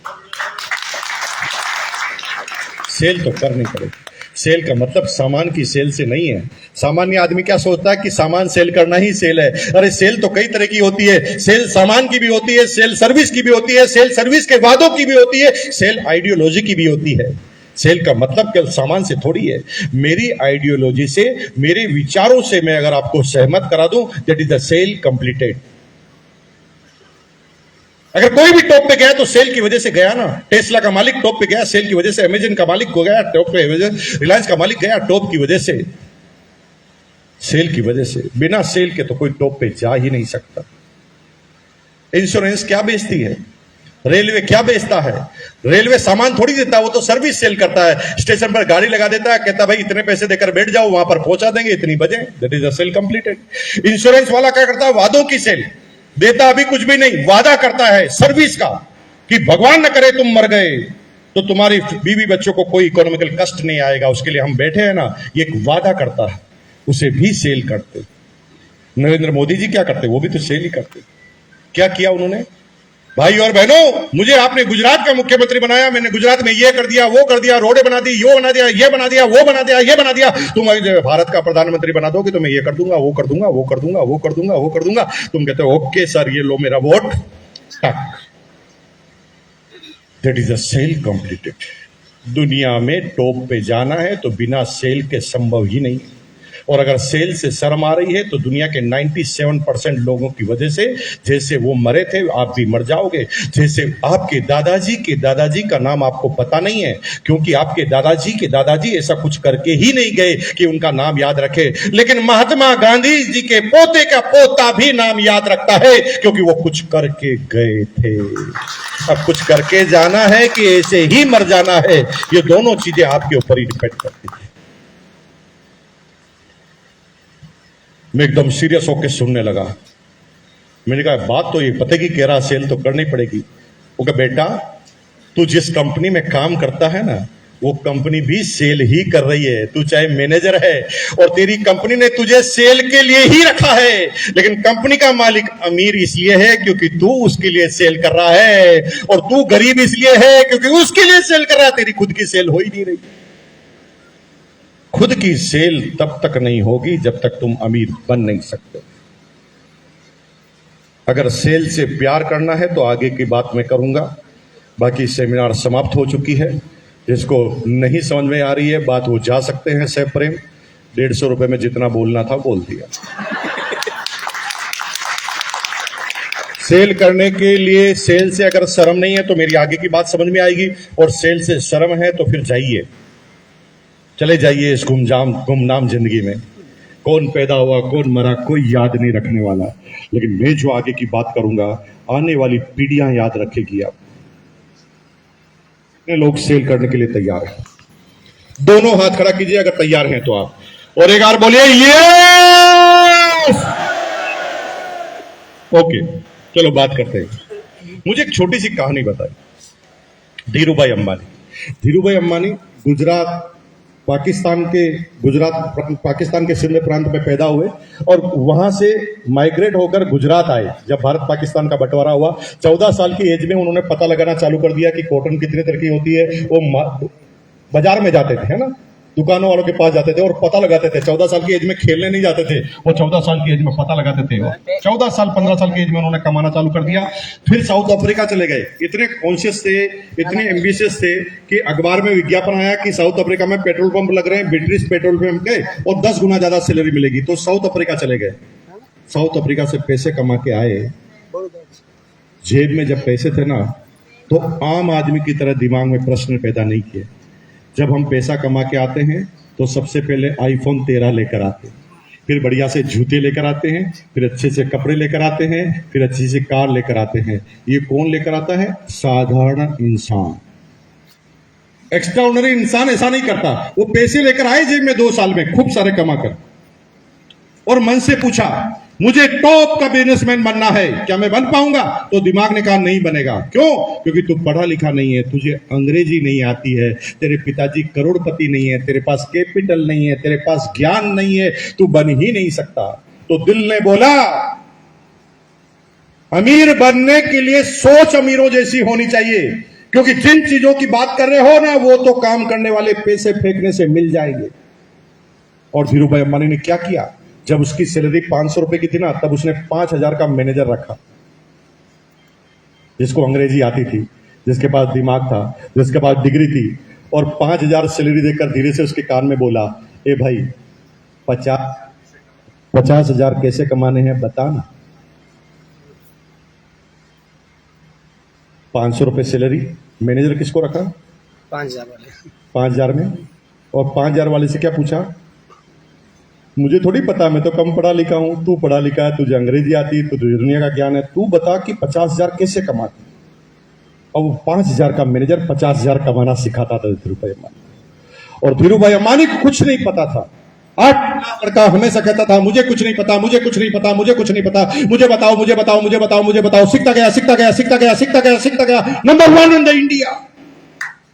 सेल तो करनी पड़ेगी। सेल का मतलब सामान की सेल से नहीं है। सामान्य आदमी क्या सोचता है कि सामान सेल करना ही सेल है। अरे सेल तो कई तरह की होती है। सेल सामान की भी होती है, सेल सर्विस की भी होती है, सेल सर्विस के वादों की भी होती है, सेल आइडियोलॉजी की भी होती है। सेल का मतलब केवल सामान से थोड़ी है। मेरी आइडियोलॉजी से, मेरे विचारों से मैं अगर आपको सहमत करा दूं, that is the sale completed. अगर कोई भी टॉप पे गया तो सेल की वजह से गया ना। टेस्ला का मालिक टॉप पे गया सेल की वजह से, अमेजन का मालिक हो गया टॉप पे, रिलायंस का मालिक गया टॉप की वजह से, सेल की वजह से। बिना सेल के तो कोई टॉप पे जा ही नहीं सकता। इंश्योरेंस क्या बेचती है? रेलवे क्या बेचता है? रेलवे सामान थोड़ी देता है, वो तो सर्विस सेल करता है। स्टेशन पर गाड़ी लगा देता है, कहता भाई इतने पैसे देकर बैठ जाओ, वहां पर पहुंचा देंगे इतनी बजे। That is a sale completed. Insurance वाला क्या करता है? वादों की सेल। देता अभी कुछ भी नहीं, वादा करता है सर्विस का कि भगवान न करे तुम मर गए तो तुम्हारी बीवी बच्चों को कोई इकोनॉमिकल कष्ट नहीं आएगा, उसके लिए हम बैठे हैं ना। ये एक वादा करता है, उसे भी सेल करते। नरेंद्र मोदी जी क्या करते? वो भी तो सेल ही करते। क्या किया उन्होंने? भाई और बहनों, मुझे आपने गुजरात का मुख्यमंत्री बनाया, मैंने गुजरात में ये कर दिया, वो कर दिया, रोडें बना दी, ये बना दिया, ये बना दिया, वो बना दिया, ये बना दिया। तुम भारत का प्रधानमंत्री बना दोगे तो मैं ये कर दूंगा, वो कर दूंगा, वो कर दूंगा, वो कर दूंगा, वो कर दूंगा। तुम कहते हो ओके सर, ये लो मेरा vote. That is a sale completed. दुनिया में टॉप पे जाना है तो बिना सेल के संभव ही नहीं। और अगर सेल से शर्म आ रही है तो दुनिया के 97% लोगों की वजह से, जैसे वो मरे थे आप भी मर जाओगे। जैसे आपके दादाजी का नाम आपको पता नहीं है, क्योंकि आपके दादाजी ऐसा कुछ करके ही नहीं गए कि उनका नाम याद रखे। लेकिन महात्मा गांधी जी के पोते का पोता भी नाम याद रखता है, क्योंकि वो कुछ करके गए थे। अब कुछ करके जाना है कि ऐसे ही मर जाना है, ये दोनों चीजें आपके ऊपर ही डिपेंड करती है। मैं एकदम सीरियस होकर सुनने लगा। मैंने कहा बात तो ये पते की कह रहा, सेल तो करनी पड़ेगी। वो कहा बेटा, तू जिस कंपनी में काम करता है ना, वो कंपनी भी सेल ही कर रही है। तू चाहे मैनेजर है और तेरी कंपनी ने तुझे सेल के लिए ही रखा है, लेकिन कंपनी का मालिक अमीर इसलिए है क्योंकि तू उसके लिए सेल कर रहा है, और तू गरीब इसलिए है क्योंकि उसके लिए सेल कर रहा है। तेरी खुद की सेल हो ही नहीं रही। खुद की सेल तब तक नहीं होगी जब तक तुम अमीर बन नहीं सकते। अगर सेल से प्यार करना है तो आगे की बात मैं करूंगा। बाकी सेमिनार समाप्त हो चुकी है। जिसको नहीं समझ में आ रही है बात, वो जा सकते हैं सह प्रेम। 150 रुपए में जितना बोलना था बोल दिया। सेल करने के लिए, सेल से अगर शर्म नहीं है तो मेरी आगे की बात समझ में आएगी, और सेल से शर्म है तो फिर जाइए, चले जाइए इस गुमनाम जिंदगी में। कौन पैदा हुआ कौन मरा कोई याद नहीं रखने वाला, लेकिन मैं जो आगे की बात करूंगा आने वाली पीढ़ियां याद रखेगी। आप लोग सेल करने के लिए तैयार हैं? दोनों हाथ खड़ा कीजिए अगर तैयार हैं तो आप, और एक बार बोलिए यस। ओके, चलो बात करते हैं। मुझे एक छोटी सी कहानी बताई। धीरूभाई अंबानी गुजरात पाकिस्तान के सिंध प्रांत में पैदा हुए और वहां से माइग्रेट होकर गुजरात आए। जब भारत पाकिस्तान का बंटवारा हुआ, 14 साल की एज में उन्होंने पता लगाना चालू कर दिया कि कॉटन कितने तरह की होती है। वो बाजार में जाते थे, है ना, दुकानों वालों के पास जाते थे और पता लगाते थे। 14 साल की एज में खेलने नहीं जाते थे, वो 14 साल की एज में पता लगाते थे। 14 साल 15 साल की एज में उन्होंने कमाना चालू कर दिया। फिर साउथ अफ्रीका चले गए। इतने कॉन्शियस थे, इतने एम्बिशियस थे कि अखबार में विज्ञापन आया कि साउथ अफ्रीका में पेट्रोल पंप लग रहे हैं, ब्रिटिश पेट्रोल पंप गए और 10 गुना ज्यादा सैलरी मिलेगी, तो साउथ अफ्रीका चले गए। साउथ अफ्रीका से पैसे कमा के आए। जेब में जब पैसे थे ना, तो आम आदमी की तरह दिमाग में प्रश्न पैदा नहीं किए। जब हम पैसा कमा के आते हैं तो सबसे पहले iPhone 13 लेकर आते हैं, फिर बढ़िया से जूते लेकर आते हैं, फिर अच्छे से कपड़े लेकर आते हैं, फिर अच्छी सी कार लेकर आते हैं। ये कौन लेकर आता है? साधारण इंसान। एक्स्ट्रा ऑर्डिनरी इंसान ऐसा नहीं करता। वो पैसे लेकर आए जेब में 2 साल में खूब सारे कमा कर, और मन से पूछा मुझे टॉप का बिजनेसमैन बनना है, क्या मैं बन पाऊंगा? तो दिमाग ने कहा नहीं बनेगा। क्यों? क्योंकि तू पढ़ा लिखा नहीं है, तुझे अंग्रेजी नहीं आती है, तेरे पिताजी करोड़पति नहीं है, तेरे पास कैपिटल नहीं है, तेरे पास ज्ञान नहीं है, तू बन ही नहीं सकता। तो दिल ने बोला अमीर बनने के लिए सोच अमीरों जैसी होनी चाहिए, क्योंकि जिन चीजों की बात कर रहे हो ना, वो तो काम करने वाले पैसे फेंकने से मिल जाएंगे। और धीरू भाई अंबानी ने क्या किया? जब उसकी सैलरी 500 रुपए की थी ना, तब उसने 5000 का मैनेजर रखा, जिसको अंग्रेजी आती थी, जिसके पास दिमाग था, जिसके पास डिग्री थी, और 5000 सैलरी देकर धीरे से उसके कान में बोला, ए भाई 50,000 कैसे कमाने हैं बता ना। 500 रुपए सैलरी, मैनेजर किसको रखा? 5,000 वाले। 5000 में। और 5000 वाले से क्या पूछा? मुझे थोड़ी पता, मैं तो कम पढ़ा लिखा हूं, तू पढ़ा लिखा है, तुझे अंग्रेजी आती है, तुझे दुनिया का ज्ञान है, तू बता कि 50,000 कैसे कमाती। और वो 5,000 का मैनेजर 50,000 कमाना सिखाता था धीरू भाई अंबानी। और धीरू भाई अंबानी को कुछ नहीं पता था। 8 लड़का हमेशा कहता था मुझे कुछ नहीं पता, मुझे कुछ नहीं पता, मुझे कुछ नहीं पता, मुझे बताओ, मुझे बताओ, मुझे बताओ, मुझे बताओ। सीखता गया, सीखता गया, सीखता गया, सीखता गया, सीखता गया। Number 1 in the India.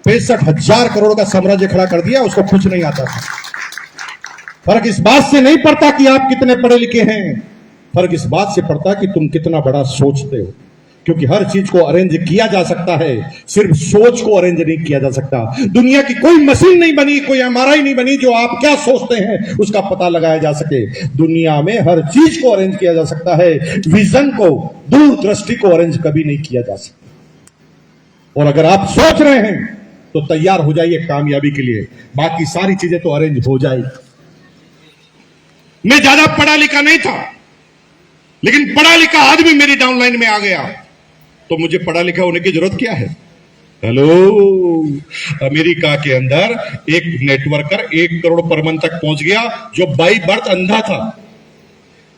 65,000 crore का साम्राज्य खड़ा कर दिया, उसको कुछ नहीं आता था। फर्क इस बात से नहीं पड़ता कि आप कितने पढ़े लिखे हैं, फर्क इस बात से पड़ता कि तुम कितना बड़ा सोचते हो। क्योंकि हर चीज को अरेंज किया जा सकता है, सिर्फ सोच को अरेंज नहीं किया जा सकता। दुनिया की कोई मशीन नहीं बनी, कोई एमआरआई नहीं बनी जो आप क्या सोचते हैं उसका पता लगाया जा सके। दुनिया में हर चीज को अरेंज किया जा सकता है, विजन को, दूरदृष्टि को अरेंज कभी नहीं किया जा सकता। और अगर आप सोच रहे हैं तो तैयार हो जाइए कामयाबी के लिए, बाकी सारी चीजें तो अरेंज हो जाएगी। मैं ज्यादा पढ़ा लिखा नहीं था, लेकिन पढ़ा लिखा आदमी मेरी डाउनलाइन में आ गया, तो मुझे पढ़ा लिखा होने की जरूरत क्या है? हेलो, अमेरिका के अंदर एक नेटवर्कर 1 करोड़ पर मंथ तक पहुंच गया जो बाई बर्थ अंधा था।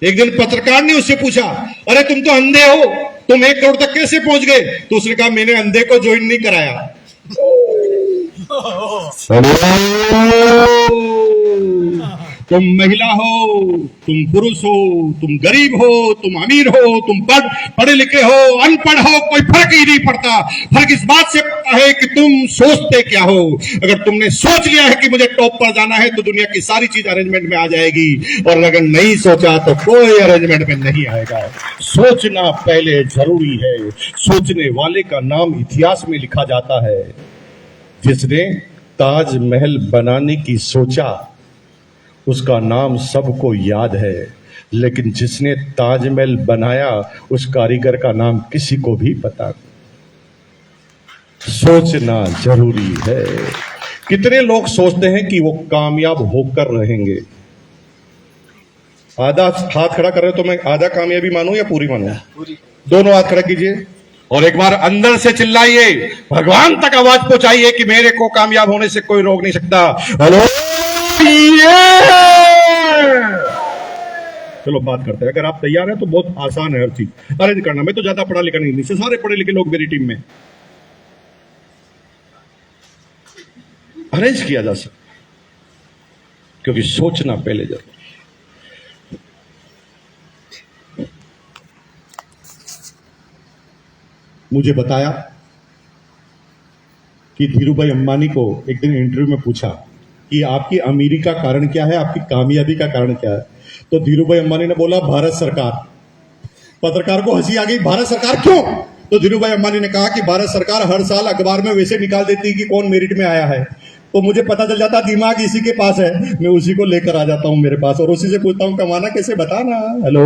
एक दिन पत्रकार ने उससे पूछा, अरे तुम तो अंधे हो, तुम 1 करोड़ तक कैसे पहुंच गए? तो उसने कहा मैंने अंधे को ज्वाइन नहीं कराया। तुम महिला हो, तुम पुरुष हो, तुम गरीब हो, तुम अमीर हो, तुम पढ़े लिखे हो, अनपढ़ हो, कोई फर्क ही नहीं पड़ता। फर्क इस बात से पड़ता है कि तुम सोचते क्या हो। अगर तुमने सोच लिया है कि मुझे टॉप पर जाना है तो दुनिया की सारी चीज अरेंजमेंट में आ जाएगी, और अगर नहीं सोचा तो कोई अरेंजमेंट में नहीं आएगा। सोचना पहले जरूरी है। सोचने वाले का नाम इतिहास में लिखा जाता है। जिसने ताजमहल बनाने की सोचा उसका नाम सबको याद है, लेकिन जिसने ताजमहल बनाया उस कारीगर का नाम किसी को भी पता नहीं। सोचना जरूरी है। कितने लोग सोचते हैं कि वो कामयाब होकर रहेंगे? आधा हाथ खड़ा कर रहे हो तो मैं आधा कामयाबी मानूं या पूरी मानूं? पूरी। दोनों हाथ खड़ा कीजिए और एक बार अंदर से चिल्लाइए, भगवान तक आवाज पहुंचाइए कि मेरे को कामयाब होने से कोई रोक नहीं सकता। हेलो, चलो बात करते हैं। अगर आप तैयार हैं तो बहुत आसान है हर चीज अरेंज करना। मैं तो ज्यादा पढ़ा लिखा नहीं, नीचे सारे पढ़े लिखे लोग मेरी टीम में, अरेंज किया जा सकता, क्योंकि सोचना पहले जरूर। मुझे बताया कि धीरू भाई अंबानी को एक दिन इंटरव्यू में पूछा कि आपकी अमीरी का कारण क्या है, आपकी कामयाबी का कारण क्या है? तो धीरू भाई अंबानी ने बोला भारत सरकार। पत्रकार को हंसी आ गई, भारत सरकार क्यों? तो धीरू भाई अंबानी ने कहा कि भारत सरकार हर साल अखबार में वैसे निकाल देती है कि कौन मेरिट में आया है, तो मुझे पता चल जाता दिमाग इसी के पास है, मैं उसी को लेकर आ जाता हूं मेरे पास और उसी से पूछता हूं कमाना कैसे, बताना। Hello,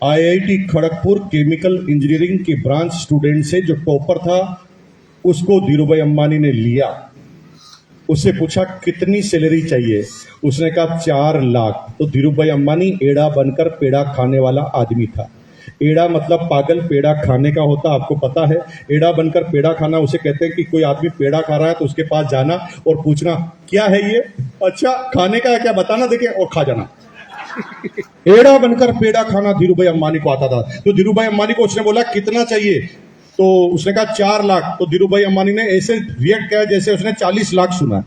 IIT Kharagpur chemical engineering के ब्रांच स्टूडेंट से जो टॉपर था उसको धीरू भाई अंबानी ने लिया। उससे पूछा कितनी सैलरी चाहिए, उसने कहा 4 लाख। तो धीरू भाई अंबानी एड़ा बनकर पेड़ा खाने वाला आदमी था। एड़ा मतलब पागल, पेड़ा खाने का होता, आपको पता है। एड़ा बनकर पेड़ा खाना उसे कहते हैं कि कोई आदमी पेड़ा खा रहा है तो उसके पास जाना और पूछना क्या है ये, अच्छा खाने का है क्या, बताना देखे, और खा जाना। एड़ा बनकर पेड़ा खाना धीरू भाई अंबानी को आता था। तो धीरू भाई अंबानी को उसने बोला कितना चाहिए, तो उसने कहा 4 लाख। तो धीरू भाई अंबानी ने ऐसे रिएक्ट किया जैसे उसने 40 लाख सुना।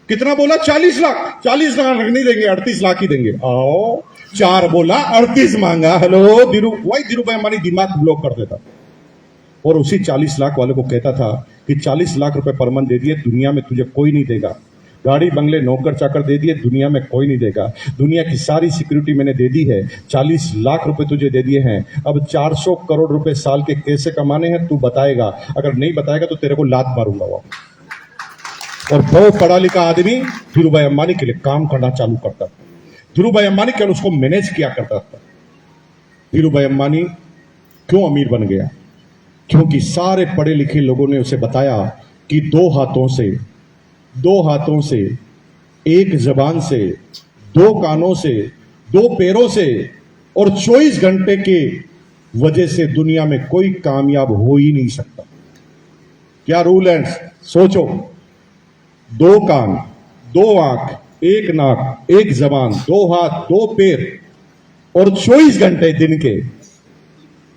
कितना बोला, 40 लाख। 40 लाख नहीं देंगे, 38 लाख ही देंगे। आओ, 4 बोला, 38 मांगा। हेलो वही धीरू भाई अंबानी दिमाग ब्लॉक कर देता और उसी 40 लाख वाले को कहता था कि 40 लाख रुपए पर मंथ दे दिए, दुनिया में तुझे कोई नहीं देगा। गाड़ी बंगले नौकर चाकर दे दिए, दुनिया में कोई नहीं देगा। दुनिया की सारी सिक्योरिटी मैंने दे दी है, 40 लाख रुपए तुझे दे दिए हैं। अब 400 करोड़ रुपए साल के कैसे कमाने हैं तू बताएगा, अगर नहीं बताएगा तो तेरे को लात मारूंगा। वो और बहुत पढ़ा लिखा आदमी धीरू भाई अंबानी के लिए काम करना चालू करता था। धीरू भाई अंबानी केवल उसको मैनेज किया करता था। धीरू भाई अंबानी क्यों अमीर बन गया? क्योंकि सारे पढ़े लिखे लोगों ने उसे बताया कि 2 हाथों से, 1 जबान से, 2 कानों से, 2 पैरों से और 24 घंटे के वजह से दुनिया में कोई कामयाब हो ही नहीं सकता। क्या रूल है, सोचो। 2 कान, 2 आंख, 1 नाक, 1 जबान, 2 हाथ, 2 पैर और 24 घंटे दिन के,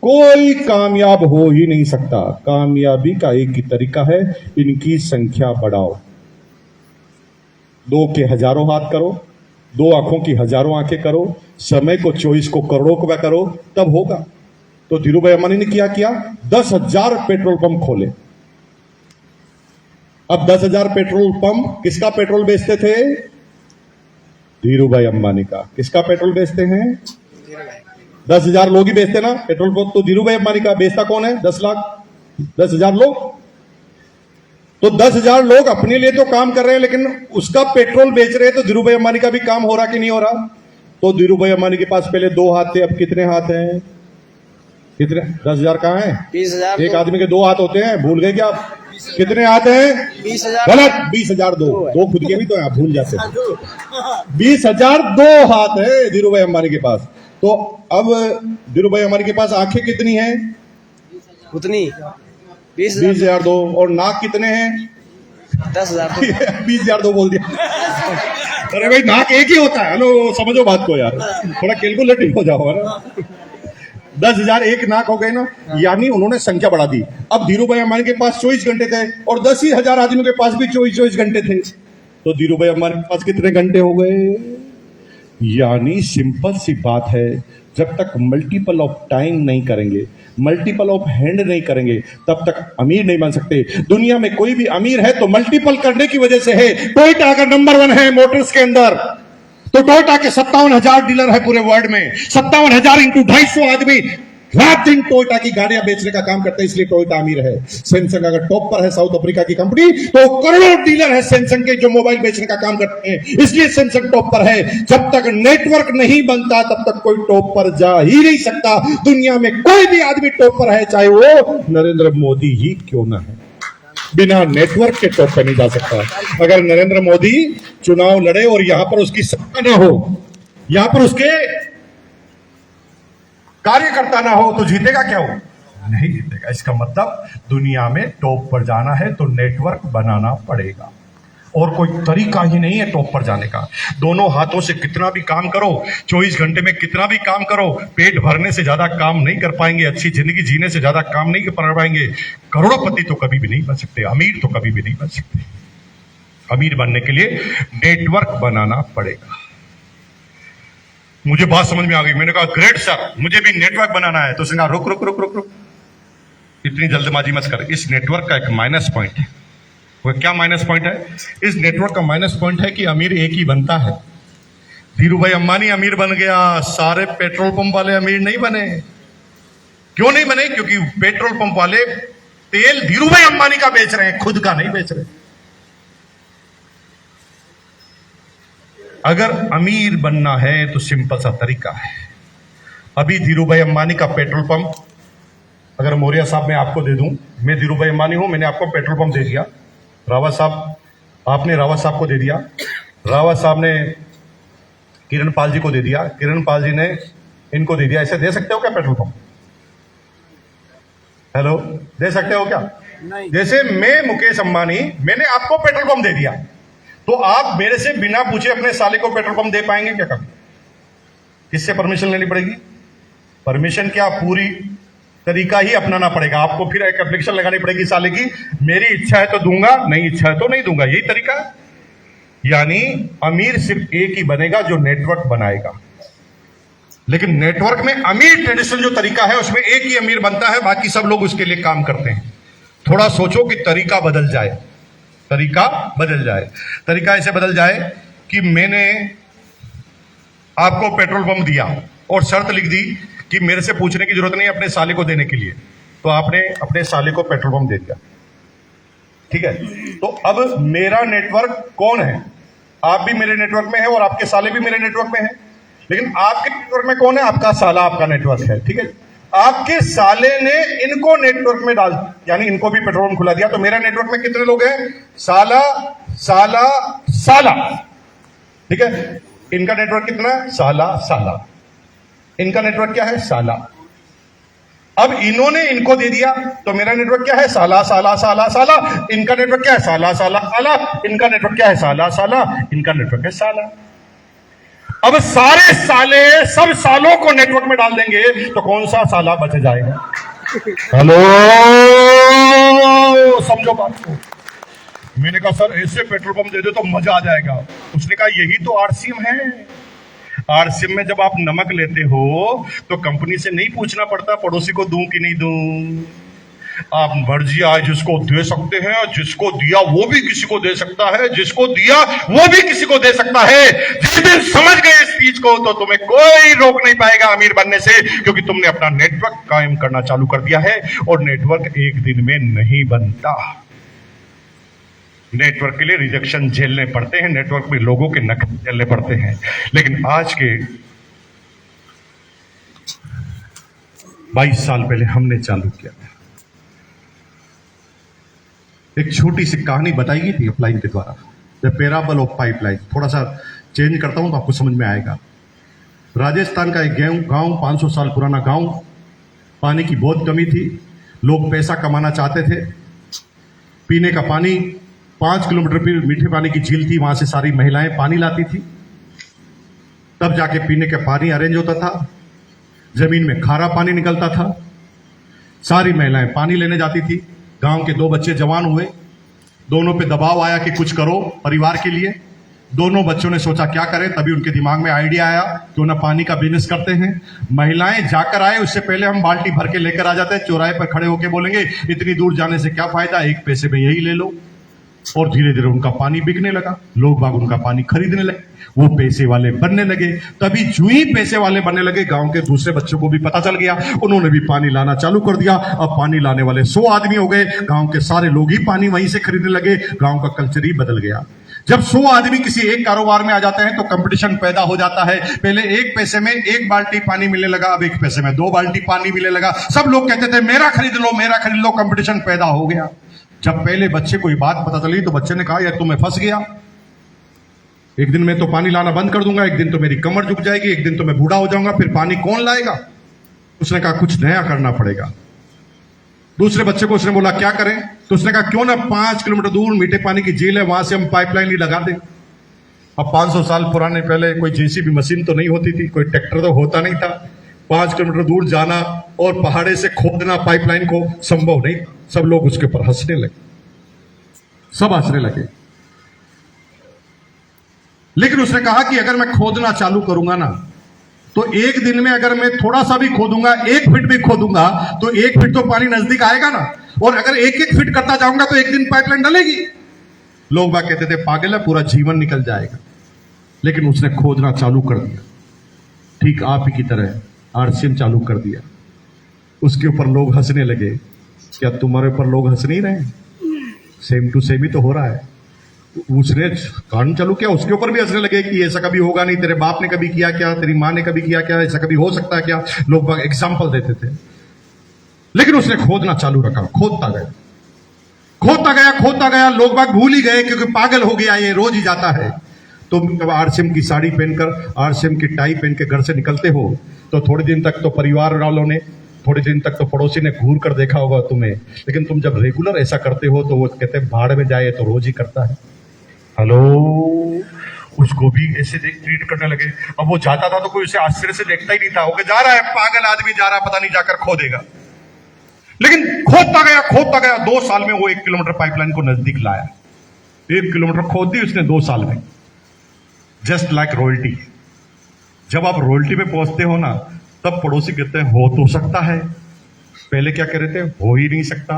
कोई कामयाब हो ही नहीं सकता। कामयाबी का एक ही तरीका है, इनकी संख्या बढ़ाओ। 2 के हजारों हाथ करो, 2 आंखों की हजारों आंखें करो, समय को 24 को करोड़ों का करो, तब होगा। तो धीरू भाई अंबानी ने किया 10,000 पेट्रोल पंप खोले। अब 10,000 पेट्रोल पंप किसका पेट्रोल बेचते थे? धीरू भाई अंबानी का। किसका पेट्रोल बेचते हैं? 10,000 लोग ही बेचते ना पेट्रोल पंप, तो धीरू भाई अंबानी का बेचता कौन है? 10 लाख, 10,000 लोग। तो 10,000 लोग अपने लिए तो काम कर रहे हैं, लेकिन उसका पेट्रोल बेच रहे हैं, तो धीरू भाई अंबानी का भी काम हो रहा कि नहीं हो रहा? तो धीरू भाई अंबानी के पास पहले 2 हाथ थे, अब कितने हाथ हैं? कितने? 10,000 कहां है? 20,000। एक आदमी के 2 हाथ होते हैं, भूल गए क्या आप? कितने हाथ हैं? 20,000। गलत, 20,000 दो खुद के भी तो आप भूल जाते हैं। 20,000 2 हाथ है धीरू भाई अंबानी के पास। तो अब धीरू भाई अंबानी के पास आंखें कितनी हैं? उतनी 20,000 2। और नाक कितने हैं? 10,000। 20,000 2 बोल दिया। अरे भाई नाक एक ही होता है। हेलो समझो बात को यार, थोड़ा कैलकुलेटिव हो जाओ ना। 10,000 एक नाक हो गए ना, यानी उन्होंने संख्या बढ़ा दी। अब धीरू भाई अंबानी के पास 24 घंटे थे और 10,000 आदमियों के पास भी 24 घंटे थे। तो धीरू भाई अंबानी के पास कितने घंटे हो गए? यानी सिंपल सी बात है, जब तक मल्टीपल ऑफ टाइम नहीं करेंगे, मल्टीपल ऑफ हैंड नहीं करेंगे, तब तक अमीर नहीं बन सकते। दुनिया में कोई भी अमीर है तो मल्टीपल करने की वजह से है। टोयोटा अगर नंबर 1 है मोटर्स के अंदर, तो टोयोटा के 57,000 डीलर है पूरे वर्ल्ड में। 57,000 इंटू 250 आदमी रात दिन टोयोटा की गाड़ियां बेचने का काम करते हैं, इसलिए टोयोटा अमीर है। सैमसंग अगर टॉप पर है, साउथ अफ्रीका की कंपनी, तो करोड़ों डीलर है सैमसंग के जो मोबाइल बेचने का काम करते हैं, इसलिए सैमसंग टॉप पर है। जब तक नेटवर्क नहीं बनता तब तक कोई टॉप पर जा ही नहीं सकता। दुनिया में कोई भी आदमी टॉप पर है, चाहे वो नरेंद्र मोदी ही क्यों ना है, बिना नेटवर्क के टॉप पर नहीं जा सकता। अगर नरेंद्र मोदी चुनाव लड़े और यहां पर उसकी सत्ता ना हो, यहां पर उसके कार्यकर्ता ना हो, तो जीतेगा क्या? हो नहीं जीतेगा। इसका मतलब दुनिया में टॉप पर जाना है तो नेटवर्क बनाना पड़ेगा, और कोई तरीका ही नहीं है टॉप पर जाने का। दोनों हाथों से कितना भी काम करो, 24 घंटे में कितना भी काम करो, पेट भरने से ज्यादा काम नहीं कर पाएंगे, अच्छी जिंदगी जीने से ज्यादा काम नहीं कर पाएंगे। करोड़पति तो कभी भी नहीं बन सकते, अमीर तो कभी भी नहीं बन सकते। अमीर बनने के लिए नेटवर्क बनाना पड़ेगा। मुझे बात समझ में आ गई। मैंने कहा ग्रेट सर, मुझे भी नेटवर्क बनाना है। तो उसने कहा रुक रुक रुक रुक रुक, इतनी जल्दबाजी मत कर। इस नेटवर्क का एक माइनस पॉइंट है। वो क्या माइनस पॉइंट है? इस नेटवर्क का माइनस पॉइंट है कि अमीर एक ही बनता है। धीरू भाई अंबानी अमीर बन गया, सारे पेट्रोल पंप वाले अमीर नहीं बने। क्यों नहीं बने? क्योंकि पेट्रोल पंप वाले तेल धीरू भाई अंबानी का बेच रहे हैं, खुद का नहीं बेच रहे। अगर अमीर बनना है तो सिंपल सा तरीका है। अभी धीरू भाई अंबानी का पेट्रोल पंप अगर मौर्य साहब मैं आपको दे दूं, मैं धीरू भाई अंबानी हूं, मैंने आपको पेट्रोल पंप दे दिया, रावत साहब आपने रावत साहब को दे दिया, रावत साहब ने किरण पाल जी को दे दिया, किरण पाल जी ने इनको दे दिया, ऐसे दे सकते हो क्या पेट्रोल पंप? हेलो, दे सकते हो क्या? नहीं। जैसे मैं मुकेश अंबानी, मैंने आपको पेट्रोल पंप दे दिया, तो आप मेरे से बिना पूछे अपने साले को पेट्रोल पंप दे पाएंगे क्या कभी? किससे परमिशन लेनी पड़ेगी? परमिशन क्या, पूरी तरीका ही अपनाना पड़ेगा आपको। फिर एक एप्लीकेशन लगानी पड़ेगी साले की, मेरी इच्छा है तो दूंगा, नहीं इच्छा है तो नहीं दूंगा, यही तरीका है। यानी अमीर सिर्फ एक ही बनेगा जो नेटवर्क बनाएगा, लेकिन नेटवर्क में अमीर ट्रेडिशनल जो तरीका है उसमें एक ही अमीर बनता है, बाकी सब लोग उसके लिए काम करते हैं। थोड़ा सोचो कि तरीका बदल जाए, तरीका बदल जाए। तरीका ऐसे बदल जाए कि मैंने आपको पेट्रोल पंप दिया और शर्त लिख दी कि मेरे से पूछने की जरूरत नहीं अपने साले को देने के लिए, तो आपने अपने साले को पेट्रोल पंप दे दिया, ठीक है। तो अब मेरा नेटवर्क कौन है? आप भी मेरे नेटवर्क में है और आपके साले भी मेरे नेटवर्क में है, लेकिन आपके नेटवर्क में कौन है? आपका साला आपका नेटवर्क है, ठीक है। आपके साले ने इनको नेटवर्क में डाल, यानी इनको भी पेट्रोल पंप खुला दिया, तो मेरा नेटवर्क में कितने लोग हैं? साला साला साला, ठीक है। इनका नेटवर्क कितना है? साला साला। इनका नेटवर्क क्या है? साला। अब इन्होंने इनको दे दिया तो मेरा नेटवर्क क्या है? साला साला साला साला। इनका नेटवर्क क्या है? साला साला साला। इनका नेटवर्क क्या है? साला साला। इनका नेटवर्क है साला। अब सारे साले सब सालों को नेटवर्क में डाल देंगे तो कौन सा साला बच जाएगा? हेलो, समझो बात को। मैंने कहा सर ऐसे पेट्रोल पंप दे दो तो मजा आ जाएगा। उसने कहा यही तो आरसीएम है। आरसीएम में जब आप नमक लेते हो तो कंपनी से नहीं पूछना पड़ता पड़ोसी को दूं कि नहीं दूं। आप मर्जी आए जिसको दे सकते हैं, जिसको दिया वो भी किसी को दे सकता है, जिसको दिया वो भी किसी को दे सकता है। जिस दिन समझ गए इस चीज को तो तुम्हें कोई रोक नहीं पाएगा अमीर बनने से, क्योंकि तुमने अपना नेटवर्क कायम करना चालू कर दिया है। और नेटवर्क एक दिन में नहीं बनता। नेटवर्क के लिए रिजेक्शन झेलने पड़ते हैं, नेटवर्क में लोगों के नखरे झेलने पड़ते हैं। लेकिन आज के 22 साल पहले हमने चालू किया। एक छोटी सी कहानी बताई गई थी अपलाइन के द्वारा, द पैराबल ऑफ पाइपलाइन। थोड़ा सा चेंज करता हूं तो आपको समझ में आएगा। राजस्थान का एक गांव 500 साल पुराना गांव, पानी की बहुत कमी थी, लोग पैसा कमाना चाहते थे। पीने का पानी 5 किलोमीटर पर मीठे पानी की झील थी, वहां से सारी महिलाएं पानी लाती थी, तब जाके पीने का पानी अरेंज होता था। जमीन में खारा पानी निकलता था, सारी महिलाएं पानी लेने जाती थी। गांव के 2 बच्चे जवान हुए, दोनों पे दबाव आया कि कुछ करो परिवार के लिए। दोनों बच्चों ने सोचा क्या करें, तभी उनके दिमाग में आइडिया आया क्यों ना पानी का बिजनेस करते हैं। महिलाएं जाकर आए, उससे पहले हम बाल्टी भर के लेकर आ जाते हैं, चौराहे पर खड़े होकर बोलेंगे इतनी दूर जाने से क्या फायदा, 1 पैसे में यही ले लो। और धीरे धीरे उनका पानी बिकने लगा, लोग बाग उनका पानी खरीदने लगे, वो पैसे वाले बनने लगे। तभी जो ही पैसे वाले बनने लगे, गांव के दूसरे बच्चों को भी पता चल गया, उन्होंने भी पानी लाना चालू कर दिया। अब पानी लाने वाले 100 आदमी हो गए, गांव के सारे लोग ही पानी वहीं से खरीदने लगे। गांव का कल्चर ही बदल गया। जब 100 आदमी किसी एक कारोबार में आ जाते हैं तो कंपटीशन पैदा हो जाता है। पहले 1 पैसे में 1 बाल्टी पानी मिलने लगा, अब 1 पैसे में 2 बाल्टी पानी मिलने लगा। सब लोग कहते थे मेरा खरीद लो, मेरा खरीद लो, कंपटीशन पैदा हो गया। जब पहले बच्चे को ये बात पता चली तो बच्चे ने कहा यार तो मैं फंस गया, एक दिन मैं तो पानी लाना बंद कर दूंगा, एक दिन तो मेरी कमर झुक जाएगी, एक दिन तो मैं बूढ़ा हो जाऊंगा, फिर पानी कौन लाएगा। उसने कहा कुछ नया करना पड़ेगा। दूसरे बच्चे को उसने बोला क्या करें, तो उसने कहा क्यों ना 5 किलोमीटर दूर मीठे पानी की झील है, वहां से हम पाइपलाइन ही लगा दें। अब 500 साल पुराने पहले कोई जेसीबी मशीन तो नहीं होती थी, कोई ट्रैक्टर तो होता नहीं था। 5 किलोमीटर दूर जाना और पहाड़े से खोदना पाइपलाइन को संभव नहीं। सब लोग उसके ऊपर हंसने लगे, सब हंसने लगे। लेकिन उसने कहा कि अगर मैं खोदना चालू करूंगा ना, तो एक दिन में अगर मैं थोड़ा सा भी खोदूंगा, 1 फीट भी खोदूंगा, तो 1 फीट तो पानी नजदीक आएगा ना। और अगर 1-1 फीट करता जाऊंगा तो एक दिन पाइपलाइन डलेगी। लोग बात कहते थे पागल है, पूरा जीवन निकल जाएगा। लेकिन उसने खोदना चालू कर दिया, ठीक आप ही की तरह आरसीएम चालू कर दिया। उसके ऊपर लोग हंसने लगे। क्या तुम्हारे ऊपर लोग हंस नहीं रहे? सेम टू सेम ही तो हो रहा है। उसने कानून चालू किया, उसके ऊपर भी हंसने लगे कि ऐसा कभी होगा नहीं, तेरे बाप ने कभी किया क्या, तेरी माँ ने कभी किया क्या, ऐसा कभी हो सकता है क्या। लोग एग्जाम्पल देते थे। लेकिन उसने खोदना चालू रखा, खोदता गया, खोदता गया, खोदता गया। लोग बाग भूल ही गए क्योंकि पागल हो गया, ये रोज ही जाता है। तुम जब आरसीएम की साड़ी पहनकर आरसीएम की टाई पहन के घर से निकलते हो तो थोड़े दिन तक तो परिवार वालों ने, थोड़े दिन तक तो पड़ोसी ने घूर कर देखा होगा तुम्हें, लेकिन तुम जब रेगुलर ऐसा करते हो तो वो कहते हैं भाड़ में जाए तो रोज ही करता है। हेलो, उसको भी ऐसे ट्रीट करने लगे। अब वो जाता था तो कोई उसे आश्चर्य से देखता ही नहीं था, वो जा रहा है पागल आदमी जा रहा है, पता नहीं जाकर खो देगा। लेकिन खोदता गया 2 साल में वो 1 किलोमीटर पाइपलाइन को नजदीक लाया। 1 किलोमीटर खोद दी उसने 2 साल में। Just like royalty. जब आप रॉयल्टी पे पहुंचते हो ना, तब पड़ोसी कहते हैं हो तो सकता है। पहले क्या कह रहे थे, हो ही नहीं सकता।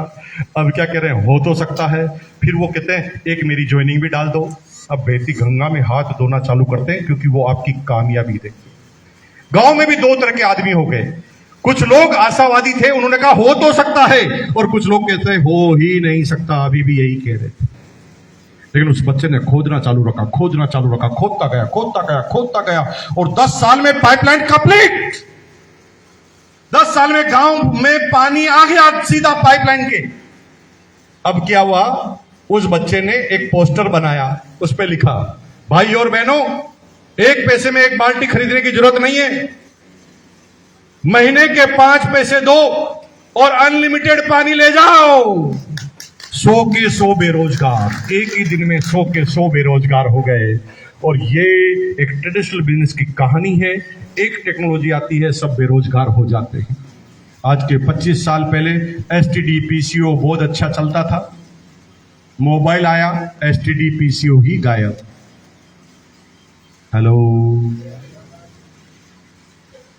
अब क्या कह रहे हैं, हो तो सकता है। फिर वो कहते हैं एक मेरी ज्वाइनिंग भी डाल दो। अब बेटी गंगा में हाथ धोना चालू करते हैं क्योंकि वो आपकी कामयाबी देखते। गांव में भी 2 तरह के आदमी हो गए। कुछ लोग आशावादी थे, उन्होंने कहा हो तो सकता है, और कुछ लोग कहते हैं हो ही नहीं सकता, अभी भी यही कह रहे थे। लेकिन उस बच्चे ने खोदना चालू रखा, खोदता गया और 10 साल में पाइपलाइन कंप्लीट। 10 साल में गांव में पानी आ गया सीधा पाइपलाइन के। अब क्या हुआ, उस बच्चे ने एक पोस्टर बनाया, उस पर लिखा, भाई और बहनों, 1 पैसे में 1 बाल्टी खरीदने की जरूरत नहीं है, महीने के 5 पैसे दो और अनलिमिटेड पानी ले जाओ। 100 के 100 बेरोजगार, एक ही दिन में 100 के 100 बेरोजगार हो गए। और ये एक ट्रेडिशनल बिजनेस की कहानी है। एक टेक्नोलॉजी आती है, सब बेरोजगार हो जाते हैं। आज के 25 साल पहले एसटीडी पीसीओ बहुत अच्छा चलता था। मोबाइल आया, एसटीडी पीसीओ ही गायब। हेलो,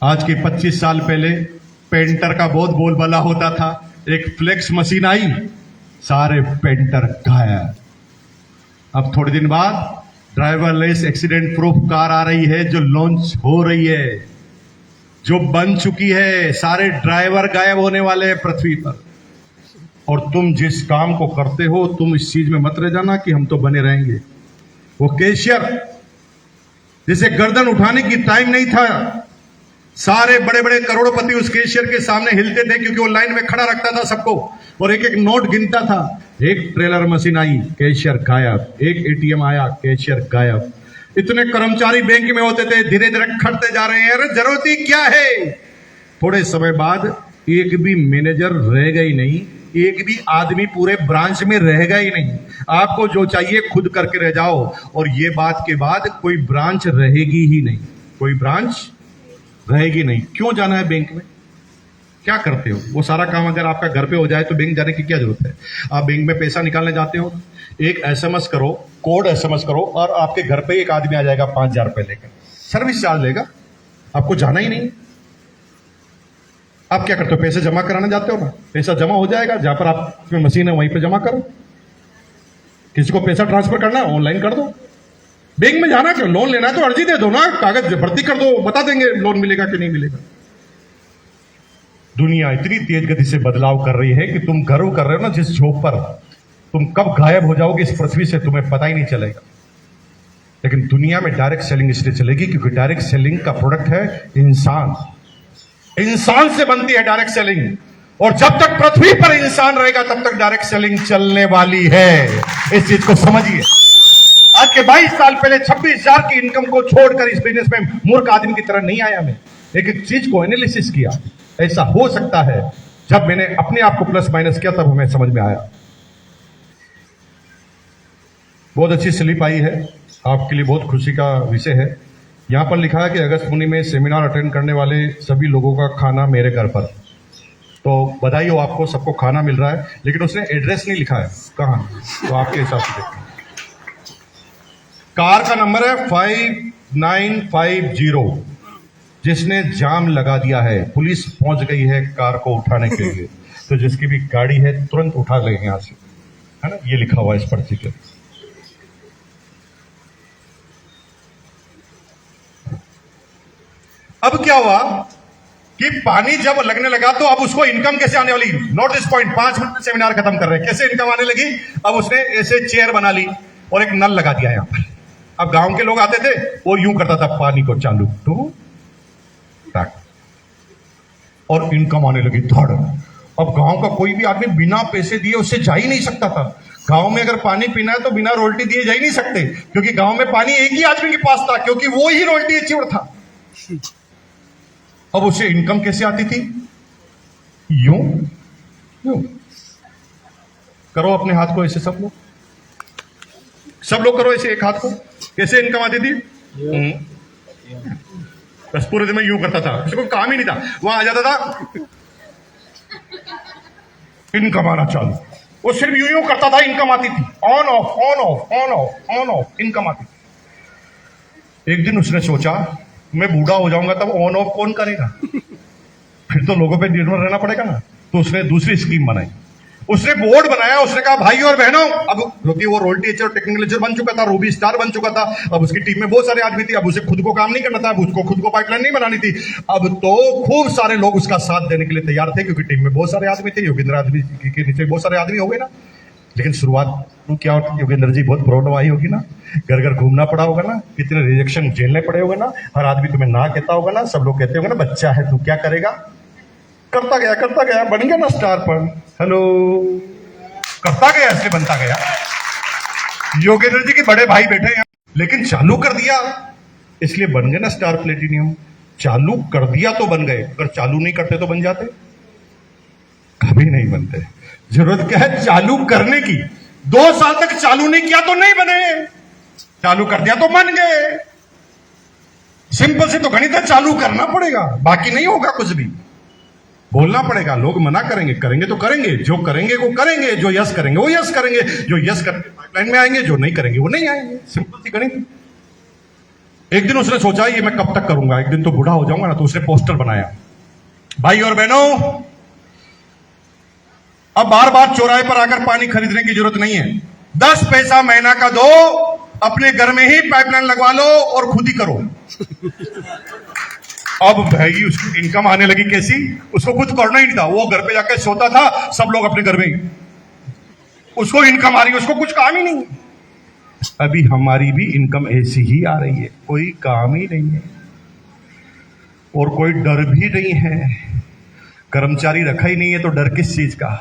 आज के 25 साल पहले पेंटर का बहुत बोलबाला होता था। एक फ्लेक्स मशीन आई, सारे पेंटर गायब। अब थोड़े दिन बाद ड्राइवरलेस एक्सीडेंट प्रूफ कार आ रही है, जो लॉन्च हो रही है, जो बन चुकी है। सारे ड्राइवर गायब होने वाले हैं पृथ्वी पर। और तुम जिस काम को करते हो, तुम इस चीज में मत रह जाना कि हम तो बने रहेंगे। वो कैशियर जिसे गर्दन उठाने की टाइम नहीं था, सारे बड़े बड़े करोड़पति उस कैशियर के सामने हिलते थे क्योंकि वो लाइन में खड़ा रखता था सबको और एक एक नोट गिनता था। एक ट्रेलर मशीन आई, कैशियर गायब। एक एटीएम आया, कैशियर गायब। इतने कर्मचारी बैंक में होते थे, धीरे धीरे खटते जा रहे हैं। अरे जरूरत ही क्या है। थोड़े समय बाद एक भी मैनेजर रहेगा ही नहीं, एक भी आदमी पूरे ब्रांच में रहेगा ही नहीं। आपको जो चाहिए खुद करके रह जाओ। और ये बात के बाद कोई ब्रांच रहेगी ही नहीं, कोई ब्रांच रहेगी नहीं। क्यों जाना है बैंक में, क्या करते हो? वो सारा काम अगर आपका घर पे हो जाए तो बैंक जाने की क्या जरूरत है। आप बैंक में पैसा निकालने जाते हो, एक एसएमएस करो, कोड एसएमएस करो और आपके घर पे एक आदमी आ जाएगा 5,000 रुपए लेकर, सर्विस चार्ज लेगा, आपको जाना ही नहीं। आप क्या करते हो, पैसे जमा कराने जाते हो ना, पैसा जमा हो जाएगा, जहां पर आप मशीन है वहीं पर जमा करो। किसी को पैसा ट्रांसफर करना है ऑनलाइन कर दो। बैंक में जाना क्यों? लोन लेना है तो अर्जी दे दो ना, कागज भर्ती कर दो, बता देंगे लोन मिलेगा कि नहीं मिलेगा। दुनिया इतनी तेज गति से बदलाव कर रही है कि तुम गर्व कर रहे हो ना जिस जॉब पर, तुम कब गायब हो जाओगे इस पृथ्वी से तुम्हें पता ही नहीं चलेगा। लेकिन दुनिया में डायरेक्ट सेलिंग इसलिए चलेगी क्योंकि डायरेक्ट सेलिंग का प्रोडक्ट है इंसान। इंसान से बनती है डायरेक्ट सेलिंग, और जब तक पृथ्वी पर इंसान रहेगा तब तक डायरेक्ट सेलिंग चलने वाली है। इस चीज को समझिए। आज के 22 साल पहले 26,000 की इनकम को छोड़कर इस बिजनेस में मूर्ख आदमी की तरह नहीं आया मैं। एक एक चीज को एनालिसिस किया, ऐसा हो सकता है। जब मैंने अपने आप को प्लस माइनस किया तब हमें समझ में आया। बहुत अच्छी स्लिप आई है, आपके लिए बहुत खुशी का विषय है। यहां पर लिखा है कि अगस्त मुनि में सेमिनार अटेंड करने वाले सभी लोगों का खाना मेरे घर पर। तो बधाई हो आपको, सबको खाना मिल रहा है। लेकिन उसने एड्रेस नहीं लिखा है कहां, तो आपके हिसाब से देखिए। कार का नंबर है 5950, जिसने जाम लगा दिया है। पुलिस पहुंच गई है कार को उठाने के लिए। तो जिसकी भी गाड़ी है तुरंत उठा लेंगे यहां से, है ना, ये लिखा हुआ है इस पर्ची पे। अब क्या हुआ कि पानी जब लगने लगा तो अब उसको इनकम कैसे आने वाली, नोट दिस पॉइंट, 5 मिनट में सेमिनार खत्म कर रहे हैं। कैसे इनकम आने लगी? अब उसने ऐसे चेयर बना ली और एक नल लगा दिया यहां पर। अब गांव के लोग आते थे, वो यूं करता था पानी को चालू टू टाक, और इनकम आने लगी धड़। अब गांव का कोई भी आदमी बिना पैसे दिए उससे जा ही नहीं सकता था। गांव में अगर पानी पीना है तो बिना रोटी दिए जा ही नहीं सकते, क्योंकि गांव में पानी एक ही आदमी के पास था, क्योंकि वो ही रोटी अचीवर था। अब उसे इनकम कैसे आती थी? यूं यूं करो अपने हाथ को ऐसे, सब लोग करो ऐसे एक हाथ को। कैसे इनकम आती थी? बस पूरे दिन में यूं करता था, उसको काम ही नहीं था। वहां आ जाता था, इनकम आना चालू। वो सिर्फ यूं यूं करता था, इनकम आती थी। On off on off on off on off income आती थी। एक दिन उसने सोचा, मैं बूढ़ा हो जाऊंगा तब ऑन ऑफ कौन करेगा? फिर तो लोगों पे निर्भर रहना पड़ेगा ना। तो उसने दूसरी स्कीम बनाई। उसने बोर्ड बनाया। उसने कहा, भाई और बहनों, अब क्योंकि वो रोल टीचर, टेक्निकल टीचर बन चुका था, रूबी स्टार बन चुका था, अब उसकी टीम में बहुत सारे आदमी थे। अब उसे खुद को काम नहीं करना था, अब उसको खुद को पाइपलाइन नहीं बनानी थी। अब तो खूब सारे लोग उसका साथ देने के लिए तैयार थे, क्योंकि टीम में बहुत सारे आदमी थे। योगेंद्र आदमी के नीचे बहुत सारे आदमी हो गए ना। लेकिन शुरुआत तो क्या, योगेंद्र जी, बहुत प्रॉब्लम आई होगी ना, घर घर घूमना पड़ा होगा ना, कितने रिजेक्शन झेलने पड़े होगा ना, हर आदमी तुम्हें ना कहता होगा ना, सब लोग कहते होंगे ना, बच्चा है तू क्या करेगा। करता गया, बन गया ना स्टार पर। हेलो, करता गया, ऐसे बनता गया। योगेंद्र जी के बड़े भाई बैठे हैं, लेकिन चालू कर दिया इसलिए बन गए ना स्टार प्लेटिनियम। चालू कर दिया तो बन गए, अगर चालू नहीं करते तो बन जाते? कभी नहीं बनते। जरूरत क्या है? चालू करने की। 2 साल तक चालू नहीं किया तो नहीं बने, चालू कर दिया तो बन गए। सिंपल सी तो गणित है, चालू करना पड़ेगा, बाकी नहीं होगा कुछ भी। बोलना पड़ेगा, लोग मना करेंगे, करेंगे तो करेंगे, जो करेंगे वो करेंगे, जो यस करेंगे वो यस करेंगे, जो यस करके पाइपलाइन में आएंगे, जो नहीं करेंगे वो नहीं आएंगे। सिंपल सी गणित। एक दिन उसने सोचा, ये मैं कब तक करूंगा, एक दिन तो बूढ़ा हो जाऊंगा ना। तो उसने पोस्टर बनाया, भाई और बहनों, अब बार बार चौराहे पर आकर पानी खरीदने की जरूरत नहीं है। 10 पैसा महीना का दो, अपने घर में ही पाइपलाइन लगवा लो और खुद ही करो। अब भाई उसकी इनकम आने लगी कैसी? उसको कुछ करना ही नहीं था, वो घर पे जाकर सोता था, सब लोग अपने घर में ही, उसको इनकम आ रही है, उसको कुछ काम ही नहीं। अभी हमारी भी इनकम ऐसी ही आ रही है, कोई काम ही नहीं है और कोई डर भी नहीं है। कर्मचारी रखा ही नहीं है तो डर किस चीज का?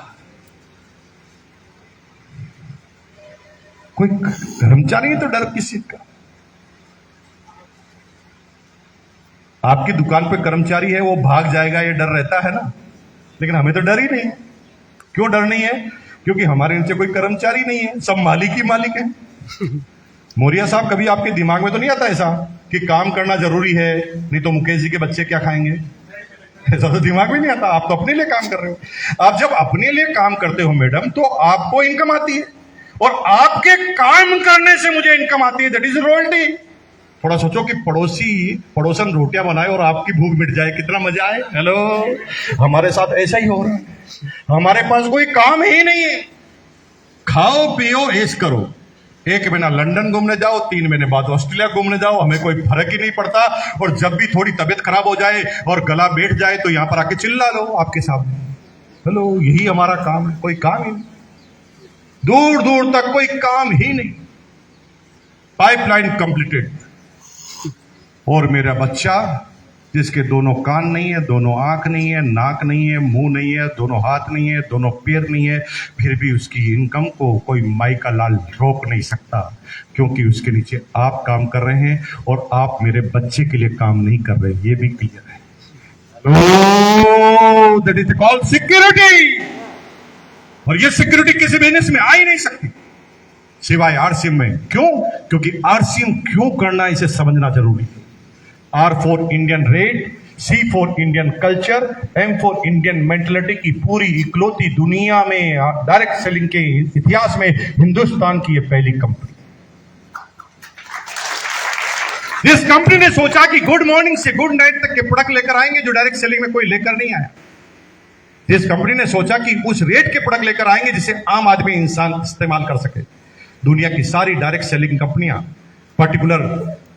कोई कर्मचारी है तो डर किस चीज का? आपकी दुकान पे कर्मचारी है, वो भाग जाएगा ये डर रहता है ना, लेकिन हमें तो डर ही नहीं है। क्यों डर नहीं है? क्योंकि हमारे नीचे कोई कर्मचारी नहीं है, सब मालिक ही मालिक है। मौर्य साहब, कभी आपके दिमाग में तो नहीं आता ऐसा कि काम करना जरूरी है, नहीं तो मुकेश जी के बच्चे क्या खाएंगे? ऐसा तो दिमाग में नहीं आता। आप तो अपने लिए काम कर रहे हो। आप जब अपने लिए काम करते हो मैडम, तो आपको इनकम आती है, और आपके काम करने से मुझे इनकम आती है, दैट इज रॉयल्टी। थोड़ा सोचो कि पड़ोसन रोटियां बनाए और आपकी भूख मिट जाए, कितना मजा आए। हेलो, हमारे साथ ऐसा ही हो रहा है। हमारे पास कोई काम ही नहीं है, खाओ पियो ऐश करो। 1 महीना लंदन घूमने जाओ, 3 महीने बाद ऑस्ट्रेलिया घूमने जाओ, हमें कोई फर्क ही नहीं पड़ता। और जब भी थोड़ी तबीयत खराब हो जाए और गला बैठ जाए तो यहां पर आके चिल्ला लो आपके सामने। हेलो, यही हमारा काम है, कोई काम ही नहीं, दूर दूर तक कोई काम ही नहीं। Pipeline completed. और मेरा बच्चा, जिसके दोनों कान नहीं है, दोनों आंख नहीं है, नाक नहीं है, मुंह नहीं है, दोनों हाथ नहीं है, दोनों पैर नहीं है, फिर भी उसकी इनकम को कोई माई का लाल रोक नहीं सकता, क्योंकि उसके नीचे आप काम कर रहे हैं और आप मेरे बच्चे के लिए काम नहीं कर रहे। ये भी क्लियर है। That is called security. और ये सिक्योरिटी किसी बिजनेस में आ ही नहीं सकती सिवाय आरसीएम में। क्यों? क्योंकि आरसीएम क्यों करना, इसे समझना जरूरी है। R for Indian rate, C for Indian culture, M for Indian mentality की पूरी इकलौती दुनिया में डायरेक्ट सेलिंग के इतिहास में हिंदुस्तान की यह पहली कंपनी। जिस कंपनी ने सोचा कि गुड मॉर्निंग से गुड नाइट तक के प्रोडक्ट लेकर आएंगे जो डायरेक्ट सेलिंग में कोई लेकर नहीं आया। जिस कंपनी ने सोचा कि उस रेट के प्रोडक्ट लेकर आएंगे जिसे आम आदमी इंसान इस्तेमाल कर सके। दुनिया की सारी डायरेक्ट सेलिंग कंपनियां पर्टिकुलर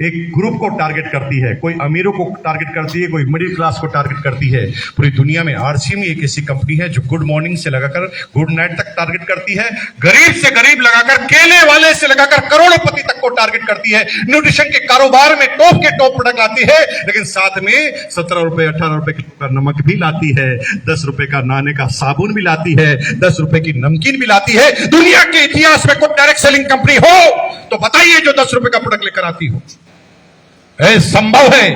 एक ग्रुप को टारगेट करती है, कोई अमीरों को टारगेट करती है, कोई मिडिल क्लास को टारगेट करती है। पूरी दुनिया में आरसीएम एक ऐसी कंपनी है जो गुड मॉर्निंग से लगाकर गुड नाइट तक टारगेट करती है, गरीब से गरीब लगाकर केले वाले से लगाकर करोड़पति तक को टारगेट करती है, न्यूट्रिशन के कारोबार में टॉप के टॉप प्रोडक्ट लाती है, लेकिन साथ में 17 रुपए 18 रुपए किलो का नमक भी लाती है, 10 रुपए का नहाने का साबुन भी लाती है, 10 रुपए की नमकीन भी लाती है। दुनिया के इतिहास में कोई डायरेक्ट सेलिंग कंपनी हो तो बताइए जो 10 रुपए का प्रोडक्ट लेकर आती हो। संभव है,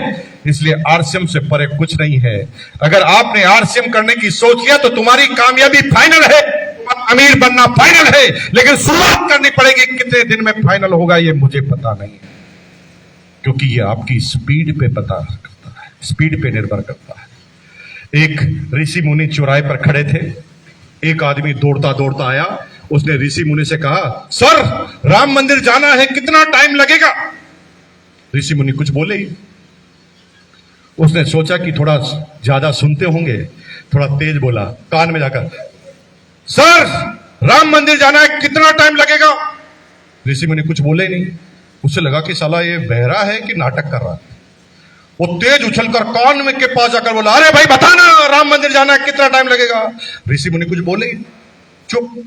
इसलिए आरसीएम से परे कुछ नहीं है। अगर आपने आरसीएम करने की सोच लिया तो तुम्हारी कामयाबी फाइनल है, अमीर बनना फाइनल है, लेकिन शुरुआत करनी पड़ेगी। कितने दिन में फाइनल होगा ये मुझे पता नहीं है, क्योंकि ये आपकी स्पीड पे पता करता है, स्पीड पे निर्भर करता है। एक ऋषि मुनि चौराहे पर खड़े थे, एक आदमी दौड़ता दौड़ता आया, उसने ऋषि मुनि से कहा, सर राम मंदिर जाना है, कितना टाइम लगेगा? ऋषि मुनि कुछ बोले ही। उसने सोचा कि थोड़ा ज्यादा सुनते होंगे, थोड़ा तेज बोला कान में जाकर, सर राम मंदिर जाना है, कितना टाइम लगेगा? ऋषि मुनि कुछ बोले नहीं। उसे लगा कि साला ये बहरा है कि नाटक कर रहा है। वो तेज उछलकर कान में के पास जाकर बोला, अरे भाई बताना राम मंदिर जाना है, कितना टाइम लगेगा? ऋषि मुनि कुछ बोले ही, चुप।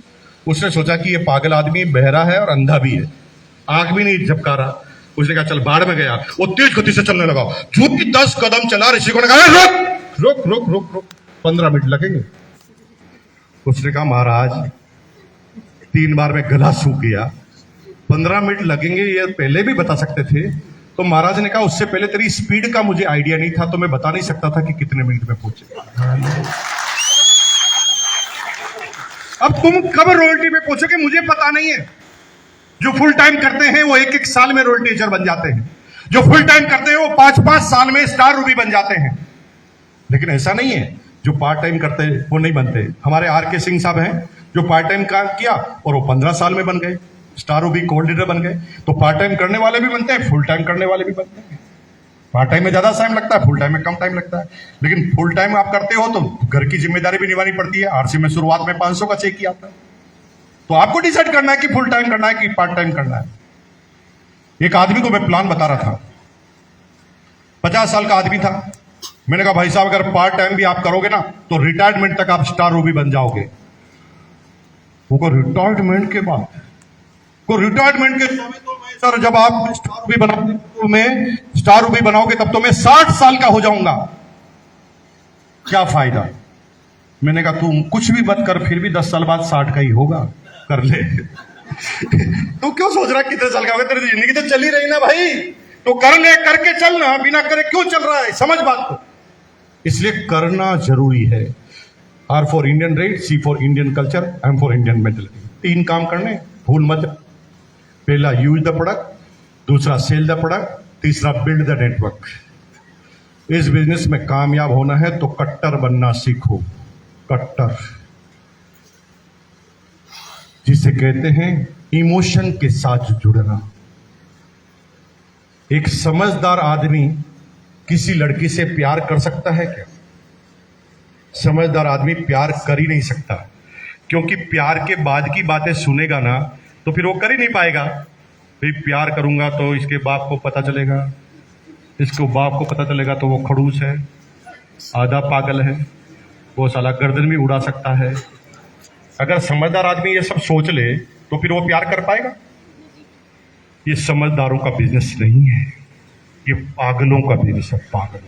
उसने सोचा कि ये पागल आदमी बहरा है और अंधा भी है, आंख भी नहीं झपका रहा। उसने कहा चल बाढ़ में गया, वो तेज गति से चलने लगा, जो कि 10 कदम चला, ऋषि को ने कहा रुक रुक रुक रुक रुक, 15 मिनट लगेंगे। उसने कहा महाराज 3 बार में गला सूख गया, 15 मिनट लगेंगे ये पहले भी बता सकते थे। तो महाराज ने कहा उससे पहले तेरी स्पीड का मुझे आइडिया नहीं था, तो मैं बता नहीं सकता था कि कितने मिनट में पहुंचे। अब तुम कब रॉयल्टी में पहुंचोगे मुझे पता नहीं है। जो फुल टाइम करते हैं वो 1-1 साल में रॉयल टीचर बन जाते हैं, जो फुल टाइम करते हैं वो 5-5 साल में स्टार रूबी बन जाते हैं। लेकिन ऐसा नहीं है, जो पार्ट टाइम करते हैं वो नहीं बनते। हमारे आर.के. सिंह साहब हैं, जो पार्ट टाइम काम किया और वो 15 साल में बन गए, स्टार रूबी गोल्ड लीडर बन गए। तो पार्ट टाइम करने वाले भी बनते हैं, फुल टाइम करने वाले भी बनते हैं। पार्ट टाइम में ज्यादा टाइम लगता है, फुल टाइम में कम टाइम लगता है। लेकिन फुल टाइम आप करते हो तो घर की जिम्मेदारी भी निभानी पड़ती है। आरसी में शुरुआत में 500 का चेक ही आता है, तो आपको डिसाइड करना है कि फुल टाइम करना है कि पार्ट टाइम करना है। एक आदमी को मैं प्लान बता रहा था, 50 साल का आदमी था। मैंने कहा भाई साहब अगर पार्ट टाइम भी आप करोगे ना तो रिटायरमेंट तक आप स्टार रूबी बन जाओगे। वो रिटायरमेंट के बाद रिटायरमेंट के समय तो मैं सर जब आप स्टार रूबी बनाओगे तो मैं स्टार रूबी बनाओगे तब तो मैं 60 साल का हो जाऊंगा, क्या फायदा? मैंने कहा तू कुछ भी मत कर, फिर भी 10 साल बाद 60 का ही होगा, कर ले। तू क्यों सोच रहा कितने साल का होगा? तेरी जिंदगी तो चली रही ना भाई, तो कर ले, करके चलना, बिना करे क्यों चल रहा है? समझ बात को। इसलिए करना जरूरी है। R for Indian rate, C for Indian culture, M for Indian mentality. 3 काम करने, भूल मत। पहला यूज द प्रोडक्ट, दूसरा सेल द प्रोडक्ट, तीसरा बिल्ड द नेटवर्क। इस बिजनेस में कामयाब होना है तो कट्टर बनना सीखो। कट्टर जिसे कहते हैं इमोशन के साथ जुड़ना। एक समझदार आदमी किसी लड़की से प्यार कर सकता है क्या? समझदार आदमी प्यार कर ही नहीं सकता, क्योंकि प्यार के बाद की बातें सुनेगा ना तो फिर वो कर ही नहीं पाएगा। भाई प्यार करूंगा तो इसके बाप को पता चलेगा, इसको बाप को पता चलेगा तो वो खड़ूस है, आधा पागल है, वो साला गर्दन भी उड़ा सकता है। अगर समझदार आदमी ये सब सोच ले तो फिर वो प्यार कर पाएगा? ये समझदारों का बिजनेस नहीं है, ये पागलों का बिजनेस है। पागल।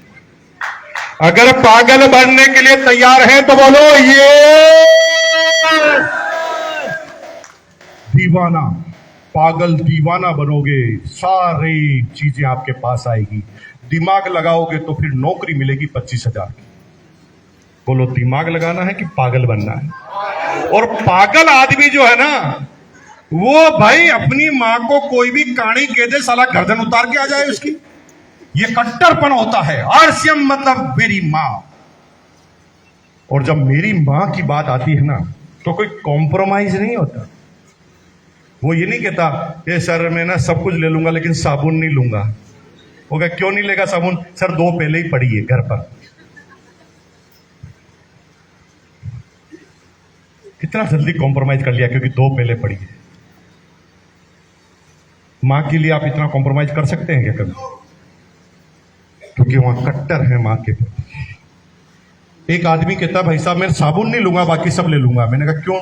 अगर पागल बनने के लिए तैयार हैं तो बोलो ये। दीवाना, पागल दीवाना बनोगे, सारी चीजें आपके पास आएगी। दिमाग लगाओगे तो फिर नौकरी मिलेगी 25,000 की। बोलो दिमाग लगाना है कि पागल बनना है? और पागल आदमी जो है ना वो भाई अपनी मां को कोई भी कहानी कह दे साला गर्दन उतार के आ जाए उसकी। ये कट्टरपन होता है। आरसीएम मतलब मेरी मां। और जब मेरी मां की बात आती है ना तो कोई कॉम्प्रोमाइज नहीं होता। वो ये नहीं कहता ये सर मैं ना सब कुछ ले लूंगा लेकिन साबुन नहीं लूंगा। वो कह क्यों नहीं लेगा साबुन? सर 2 पहले ही पड़ी है घर पर। कितना जल्दी कॉम्प्रोमाइज कर लिया क्योंकि 2 पहले पड़ी है। माँ के लिए आप इतना कॉम्प्रोमाइज कर सकते हैं क्या कभी? क्योंकि वहां कट्टर है माँ के प्रति। एक आदमी कहता भाई साहब मैं साबुन नहीं लूंगा, बाकी सब ले लूंगा। मैंने कहा क्यों?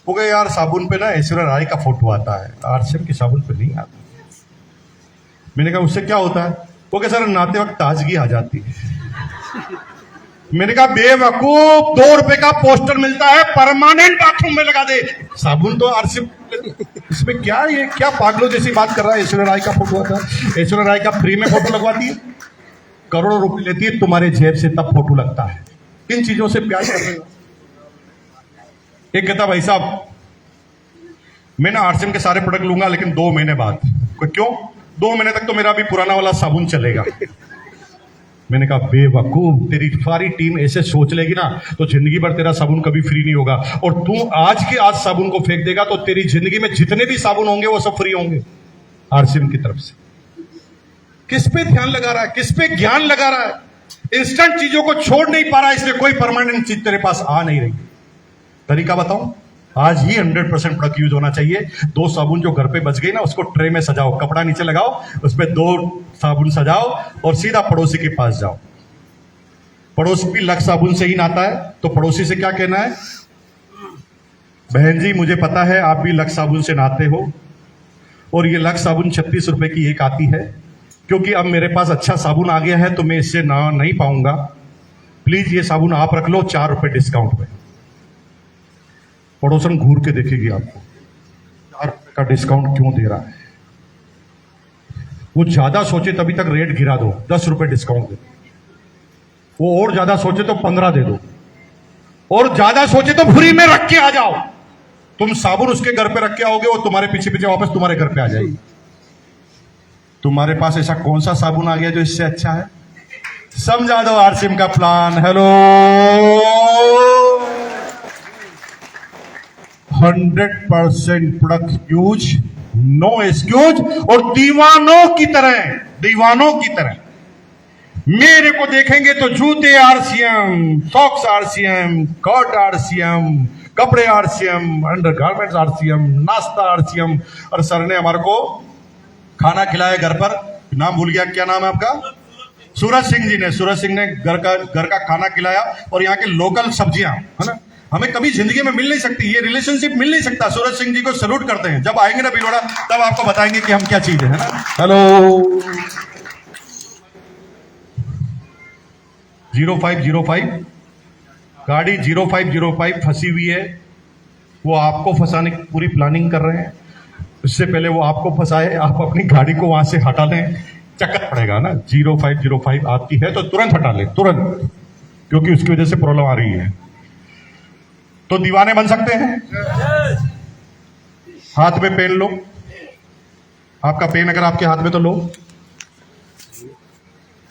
वो कहे यार साबुन पे ना ऐश्वर्या राय का फोटो आता है, आरसीएम की साबुन पे नहीं आता। मैंने कहा उससे क्या होता है? वो कहे सर नहाते वक्त ताजगी आ जाती है। मैंने कहा बेवकूफ, 2 रुपए का पोस्टर मिलता है, परमानेंट बाथरूम में लगा दे। साबुन तो आरसीएम, इसमें क्या ये क्या पागलों जैसी बात कर रहा है? ऐश्वर्या राय का फोटो आता है, ऐश्वर्या राय का फ्री में फोटो लगवाती है, करोड़ों रुपए लेती है तुम्हारे जेब से, तब फोटो लगता है। इन चीजों से प्यार कर रहे हो। एक कहता भाई साहब मैं ना आरसीएम के सारे प्रोडक्ट लूंगा लेकिन 2 महीने बाद। क्यों? 2 महीने तक तो मेरा भी पुराना वाला साबुन चलेगा। मैंने कहा बेवकूफ, तेरी सारी टीम ऐसे सोच लेगी ना तो जिंदगी भर तेरा साबुन कभी फ्री नहीं होगा। और तू आज के आज साबुन को फेंक देगा तो तेरी जिंदगी में जितने भी साबुन होंगे वो सब फ्री होंगे आरसीएम की तरफ से। किस पे ध्यान लगा रहा है? किस पे ज्ञान लगा रहा है? इंस्टेंट चीजों को छोड़ नहीं पा रहा है, इसलिए कोई परमानेंट चीज तेरे पास आ नहीं रही। तरीका बताऊं? आज ही 100% प्रोडक्ट यूज होना चाहिए। 2 साबुन जो घर पे बच गई ना उसको ट्रे में सजाओ, कपड़ा नीचे लगाओ, उसपे 2 साबुन सजाओ और सीधा पड़ोसी के पास जाओ। पड़ोसी भी लक्स साबुन से ही नहाता है तो पड़ोसी से क्या कहना है? बहन जी मुझे पता है आप भी लक्स साबुन से नहाते हो और ये लक्स साबुन 36 रुपए की एक आती है, क्योंकि अब मेरे पास अच्छा साबुन आ गया है तो मैं इससे नहा नहीं पाऊंगा, प्लीज ये साबुन आप रख लो 4 रुपए डिस्काउंट में। पड़ोसन घूर के देखेगी आपको, 4 रुपए का डिस्काउंट क्यों दे रहा है? वो ज्यादा सोचे तभी तक रेट गिरा दो, 10 रुपए डिस्काउंट दे दो। वो और ज्यादा सोचे तो 15 दे दो, और ज्यादा सोचे तो फ्री में रख के आ जाओ। तुम साबुन उसके घर पे रख के आओगे, वो तुम्हारे पीछे पीछे वापस तुम्हारे घर पे आ जाएगी। तुम्हारे पास ऐसा कौन सा साबुन आ गया जो इससे अच्छा है? समझा दो आरसीएम का plan. Hello 100% product use, no excuse, और दीवानों की तरह मेरे को देखेंगे तो जूते RCM, socks RCM, coat RCM, कपड़े आरसीएम, अंडरगारमेंट्स आरसीएम, नाश्ता आरसीएम। और सर ने हमारे को खाना खिलाया घर पर, नाम भूल गया, क्या नाम है आपका? सूरज सिंह जी ने, सूरज सिंह ने घर का खाना खिलाया, और यहाँ के लोकल सब्जियां है ना, हमें कभी जिंदगी में मिल नहीं सकती, ये रिलेशनशिप मिल नहीं सकता। सूरज सिंह जी को सैल्यूट करते हैं। जब आएंगे ना भिलवाड़ा तब आपको बताएंगे कि हम क्या चीज है ना। हेलो 0505 गाड़ी 0505 फंसी हुई है, वो आपको फंसाने की पूरी प्लानिंग कर रहे हैं। इससे पहले वो आपको फंसाए, आप अपनी गाड़ी को वहां से हटा लें, चक्कर पड़ेगा ना। 0505 आपकी है तो तुरंत हटा ले, तुरंत, क्योंकि उसकी वजह से प्रॉब्लम आ रही है। तो दीवाने बन सकते हैं। हाथ में पेन लो, आपका पेन अगर आपके हाथ में तो लो।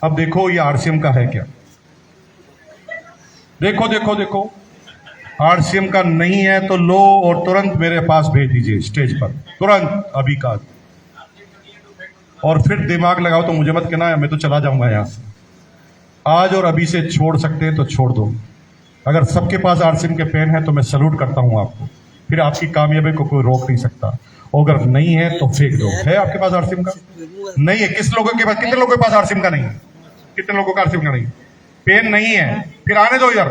अब देखो ये आरसीएम का है क्या? देखो आरसीएम का नहीं है तो लो और तुरंत मेरे पास भेज दीजिए स्टेज पर, तुरंत अभी का। और फिर दिमाग लगाओ तो मुझे मत कहना मैं तो चला जाऊंगा यहां से। आज और अभी से छोड़ सकते हैं तो छोड़ दो। अगर सबके पास आरसीएम के पेन है तो मैं सैल्यूट करता हूं आपको, फिर आपकी कामयाबी को कोई रोक नहीं सकता। और अगर नहीं है तो फेंक दो। है आपके पास आरसीएम का? नहीं है। किस लोगों के पास, कितने लोगों के पास आरसीएम का नहीं है? कितने लोगों का आरसीएम का नहीं? पेन नहीं है, फिर आने दो इधर।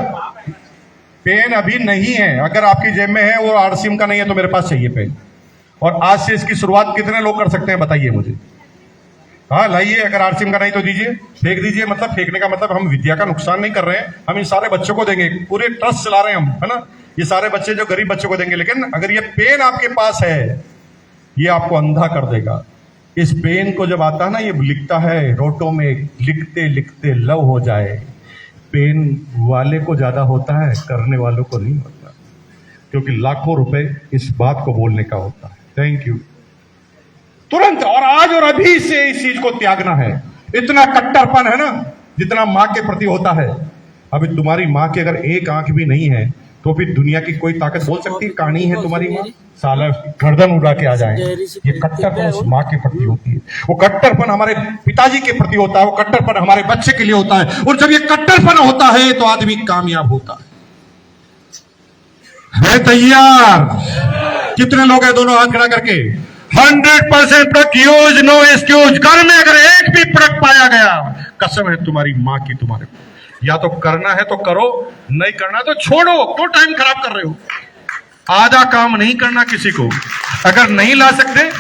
पेन अभी नहीं है, अगर आपकी जेब में है वो आरसीएम का नहीं है तो मेरे पास चाहिए पेन। और आज से इसकी शुरुआत कितने लोग कर सकते हैं बताइए मुझे? हाँ लाइए, अगर आरसीएम का नहीं तो दीजिए, फेंक दीजिए। मतलब फेंकने का मतलब हम विद्या का नुकसान नहीं कर रहे हैं, हम इन सारे बच्चों को देंगे, पूरे ट्रस्ट चला रहे हैं हम, है ना। ये सारे बच्चे जो गरीब बच्चों को देंगे, लेकिन अगर ये पेन आपके पास है ये आपको अंधा कर देगा। इस पेन को जब आता है ना, ये लिखता है रोटों में, लिखते लिखते लव हो जाए। पेन वाले को ज्यादा होता है, करने वालों को नहीं होता, क्योंकि लाखों रुपए इस बात को बोलने का होता है। Thank you. तुरंत और आज और अभी से इस चीज को त्यागना है। इतना कट्टरपन है ना जितना मां के प्रति होता है। अभी तुम्हारी मां की अगर एक आंख भी नहीं है तो फिर दुनिया की कोई ताकत बोल सकती है कहानी है तुम्हारी मां? साला गर्दन उड़ा के आ जाए। ये कट्टरपन उस मां के प्रति होती है, वो कट्टरपन हमारे पिताजी के प्रति होता है, वो कट्टरपन हमारे बच्चे के लिए होता है। और जब ये कट्टरपन होता है तो आदमी कामयाब होता है। तैयार? कितने लोग हैं? दोनों हाथ खड़ा करके 100% प्रोडक्ट यूज, नो एक्सक्यूज। घर में अगर एक भी प्रोडक्ट पाया गया, कसम है तुम्हारी मां की तुम्हारे को, या तो करना है तो करो, नहीं करना तो छोड़ो। क्यों टाइम खराब कर रहे हो? आधा काम नहीं करना किसी को। अगर नहीं ला सकते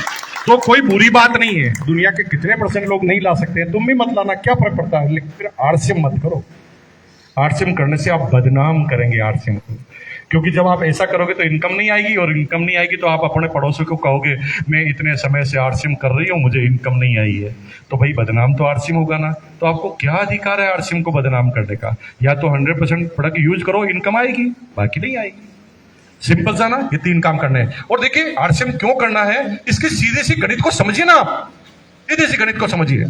तो कोई बुरी बात नहीं है। दुनिया के कितने % लोग नहीं ला सकते हैं, तुम भी मत लाना, क्या फर्क पड़ता है। लेकिन फिर आरसीएम मत करो। आरसीएम करने से आप बदनाम करेंगे आरसीएम को, क्योंकि जब आप ऐसा करोगे तो इनकम नहीं आएगी, और इनकम नहीं आएगी तो आप अपने पड़ोसी को कहोगे मैं इतने समय से आरसीएम कर रही हूं, मुझे इनकम नहीं आई है। तो भाई बदनाम तो आरसीएम होगा ना। तो आपको क्या अधिकार है आरसीएम को बदनाम करने का? या तो 100% प्रोडक्ट यूज करो, इनकम आएगी, बाकी नहीं आएगी। सिंपल सा ना, ये 3 काम करने हैं। और देखिए आरसीएम क्यों करना है, इसकी सीधे सी गणित को समझिए ना आप, सीधे सी गणित को समझिए।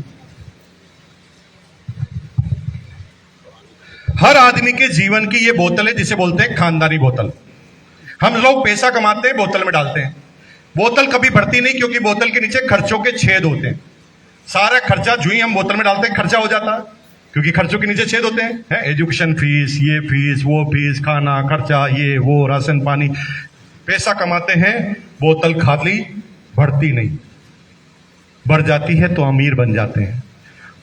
हर आदमी के जीवन की ये बोतल है जिसे बोलते हैं खानदानी बोतल। हम लोग पैसा कमाते हैं, बोतल में डालते हैं। बोतल कभी भरती नहीं, क्योंकि बोतल के नीचे खर्चों के छेद होते हैं। सारा खर्चा जो ही हम बोतल में डालते हैं खर्चा हो जाता है, क्योंकि खर्चों के नीचे छेद होते हैं। एजुकेशन फीस, ये फीस, वो फीस, खाना खर्चा, ये वो, राशन पानी। पैसा कमाते हैं, बोतल खाली भरती नहीं, बढ़ जाती है तो अमीर बन जाते हैं।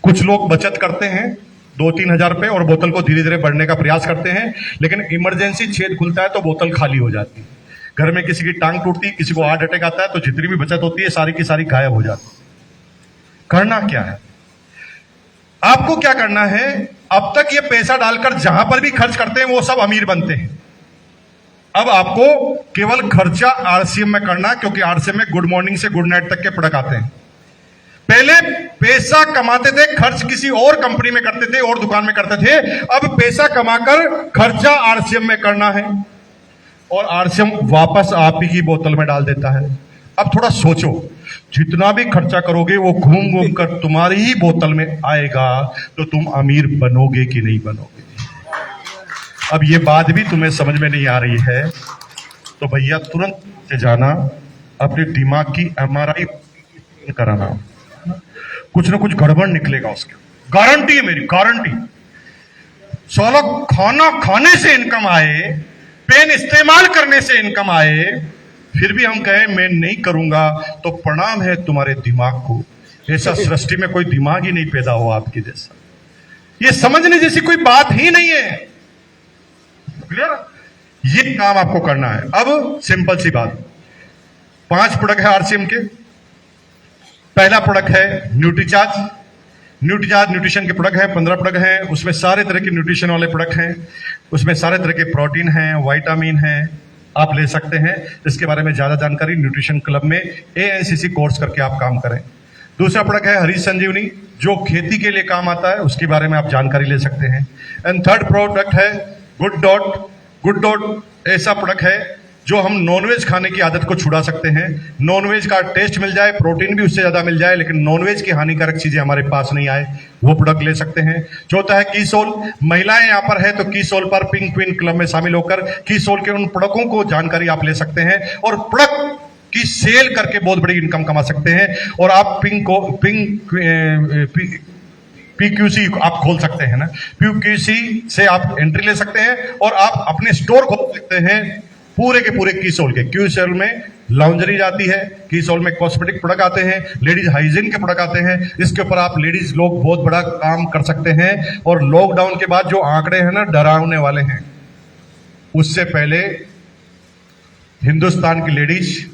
कुछ लोग बचत करते हैं 2-3 हजार रुपए और बोतल को धीरे धीरे बढ़ने का प्रयास करते हैं, लेकिन इमरजेंसी छेद खुलता है तो बोतल खाली हो जाती है। घर में किसी की टांग टूटती, किसी को हार्ट अटैक आता है, तो जितनी भी बचत होती है सारी की सारी गायब हो जाती है। करना क्या है आपको? क्या करना है? अब तक ये पैसा डालकर जहां पर भी खर्च करते हैं वो सब अमीर बनते हैं। अब आपको केवल खर्चा आरसीएम में करना, क्योंकि आरसीएम में गुड मॉर्निंग से गुड नाइट तक के प्रोडक्ट आते हैं। पहले पैसा कमाते थे, खर्च किसी और कंपनी में करते थे और दुकान में करते थे। अब पैसा कमाकर खर्चा आरसीएम में करना है, और आरसीएम वापस आप ही की बोतल में डाल देता है। अब थोड़ा सोचो, जितना भी खर्चा करोगे वो घूम घूम कर तुम्हारी ही बोतल में आएगा, तो तुम अमीर बनोगे कि नहीं बनोगे? अब ये बात भी तुम्हें समझ में नहीं आ रही है तो भैया तुरंत से जाना, अपने दिमाग की एमआरआई कराना। कुछ ना कुछ गड़बड़ निकलेगा उसके, गारंटी है मेरी, गारंटी। साला खाना खाने से इनकम आए, पेन इस्तेमाल करने से इनकम आए, फिर भी हम कहें मैं नहीं करूंगा, तो प्रणाम है तुम्हारे दिमाग को। ऐसा सृष्टि में कोई दिमाग ही नहीं पैदा हुआ आपके जैसा। ये समझने जैसी कोई बात ही नहीं है। क्लियर? ये काम आपको करना है। अब सिंपल सी बात, 5 प्रोडक्ट है आरसीएम के। पहला प्रोडक्ट है न्यूट्रीचार्ज। न्यूट्रीचार्ज न्यूट्रिशन के प्रोडक्ट है, 15 प्रोडक्ट हैं। उसमें सारे तरह के न्यूट्रिशन वाले प्रोडक्ट हैं। उसमें सारे तरह के प्रोटीन हैं, विटामिन हैं, आप ले सकते हैं। इसके बारे में ज्यादा जानकारी न्यूट्रिशन क्लब में एएनसीसी कोर्स करके आप काम करें। दूसरा प्रोडक्ट है हरी संजीवनी, जो खेती के लिए काम आता है, उसके बारे में आप जानकारी ले सकते हैं। एंड थर्ड प्रोडक्ट है गुड डॉट। गुड डॉट ऐसा प्रोडक्ट है जो हम नॉनवेज खाने की आदत को छुड़ा सकते हैं। नॉनवेज का टेस्ट मिल जाए, प्रोटीन भी उससे ज्यादा मिल जाए, लेकिन नॉनवेज की हानिकारक चीजें हमारे पास नहीं आए, वो प्रोडक्ट ले सकते हैं। चौथा है कीसोल। महिलाएं यहां पर है तो कीसोल पर पिंक क्वीन क्लब में शामिल होकर कीसोल के उन प्रोडक्टों को जानकारी आप ले सकते हैं और प्रोडक्ट की सेल करके बहुत बड़ी इनकम कमा सकते हैं। और आप पीक्यूसी आप खोल सकते हैं ना, पीक्यूसी से आप एंट्री ले सकते हैं और आप अपने स्टोर खोल सकते हैं पूरे के पूरे कीसोल के। कीसोल में लॉन्जरी जाती है, कीसोल में कॉस्मेटिक प्रोडक्ट आते हैं, लेडीज हाइजीन के प्रोडक्ट आते हैं। इसके ऊपर आप लेडीज लोग बहुत बड़ा काम कर सकते हैं। और लॉकडाउन के बाद जो आंकड़े हैं ना, डरावने वाले हैं। उससे पहले हिंदुस्तान की लेडीज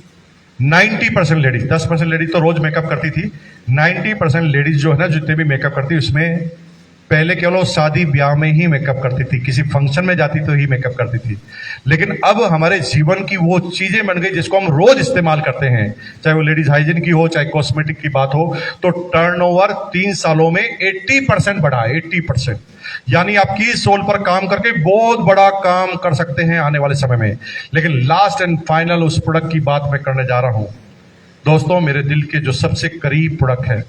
90% लेडीज, 10% लेडीज तो रोज मेकअप करती थी, 90% लेडीज जो है ना, जितने भी मेकअप करती, उसमें पहले केवल शादी ब्याह में ही मेकअप करती थी, किसी फंक्शन में जाती तो ही मेकअप करती थी। लेकिन अब हमारे जीवन की वो चीजें बन गई जिसको हम रोज इस्तेमाल करते हैं, चाहे वो लेडीज हाइजीन की हो, चाहे कॉस्मेटिक की बात हो। तो टर्नओवर 3 सालों में 80% बढ़ा है, 80%। यानी आप कीसोल पर काम करके बहुत बड़ा काम कर सकते हैं आने वाले समय में। लेकिन लास्ट एंड फाइनल उस प्रोडक्ट की बात मैं करने जा रहा हूं दोस्तों, मेरे दिल के जो सबसे करीब प्रोडक्ट है,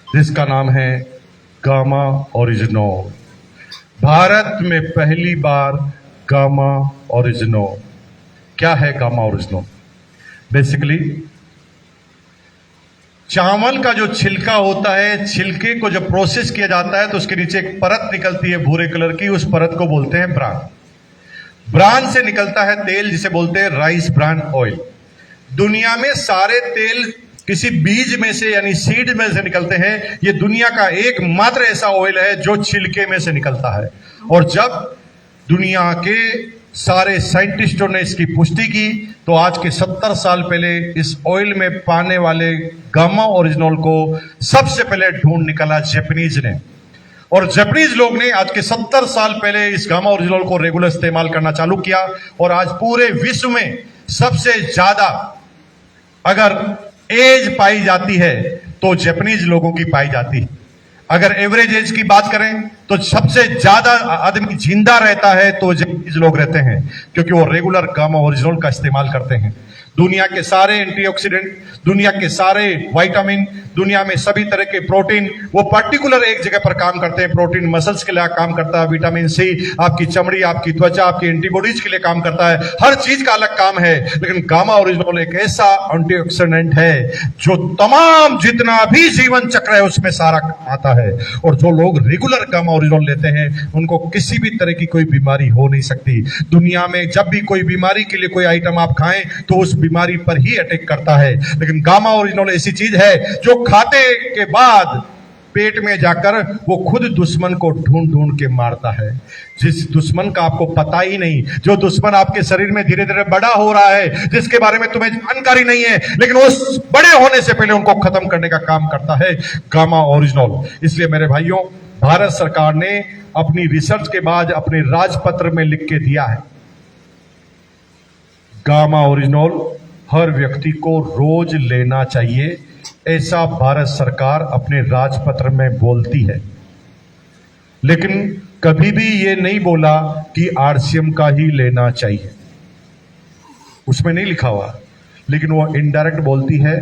जिसका नाम है गामा ओरिजिनल। भारत में पहली बार गामा ओरिजिनल। क्या है गामा ओरिजिनल? बेसिकली चावल का जो छिलका होता है, छिलके को जब प्रोसेस किया जाता है तो उसके नीचे एक परत निकलती है भूरे कलर की, उस परत को बोलते हैं ब्रान। ब्रान से निकलता है तेल जिसे बोलते हैं राइस ब्रान ऑयल। दुनिया में सारे तेल किसी बीज में से यानी सीड में से निकलते हैं। ये दुनिया का एकमात्र ऐसा ऑयल है जो छिलके में से निकलता है। और जब दुनिया के सारे साइंटिस्टों ने इसकी पुष्टि की तो आज के 70 साल पहले इस ऑयल में पाने वाले गामा ओरिजिनल को सबसे पहले ढूंढ निकाला जापानीज ने। और जापानीज लोग ने आज के 70 साल पहले इस गामा ओरिजिनल को रेगुलर इस्तेमाल करना चालू किया। और आज पूरे विश्व में सबसे ज्यादा अगर एज पाई जाती है तो जापानीज लोगों की पाई जाती है। अगर एवरेज एज की बात करें तो सबसे ज्यादा आदमी जिंदा रहता है तो जापानीज लोग रहते हैं, क्योंकि वो रेगुलर गामा ओरिजिनल का इस्तेमाल करते हैं। दुनिया के सारे एंटीऑक्सीडेंट, दुनिया के सारे विटामिन, दुनिया में सभी तरह के प्रोटीन वो पर्टिकुलर एक जगह पर काम करते हैं। प्रोटीन मसल्स के लिए काम करता है, विटामिन सी आपकी चमड़ी, आपकी त्वचा, आपकी एंटीबॉडीज के लिए काम करता है। हर चीज का अलग काम है। लेकिन गामा ओरिजिनल एक ऐसा एंटीऑक्सीडेंट है जो तमाम जितना भी जीवन चक्र है उसमें सारा आता है। और जो लोग रेगुलर गामा ओरिजिनल लेते हैं उनको किसी भी तरह की कोई बीमारी हो नहीं सकती। दुनिया में जब भी कोई बीमारी के लिए कोई आइटम आप खाएं तो उस बीमारी पर ही अटैक करता है। लेकिन गामा ओरिजिनल ऐसी चीज है जो खाते के बाद पेट में जाकर वो खुद दुश्मन को ढूंढ ढूंढ के मारता है। जिस दुश्मन का आपको पता ही नहीं, जो दुश्मन आपके शरीर में धीरे धीरे बड़ा हो रहा है, जिसके बारे में तुम्हें जानकारी नहीं है, लेकिन उस बड़े होने से पहले उनको खत्म करने का काम करता है गामा ओरिजिनल। इसलिए मेरे भाइयों, भारत सरकार ने अपनी रिसर्च के बाद अपने राजपत्र में लिख के दिया है, गामा ओरिजिनल हर व्यक्ति को रोज लेना चाहिए। ऐसा भारत सरकार अपने राजपत्र में बोलती है। लेकिन कभी भी ये नहीं बोला कि आरसीएम का ही लेना चाहिए, उसमें नहीं लिखा हुआ। लेकिन वो इनडायरेक्ट बोलती है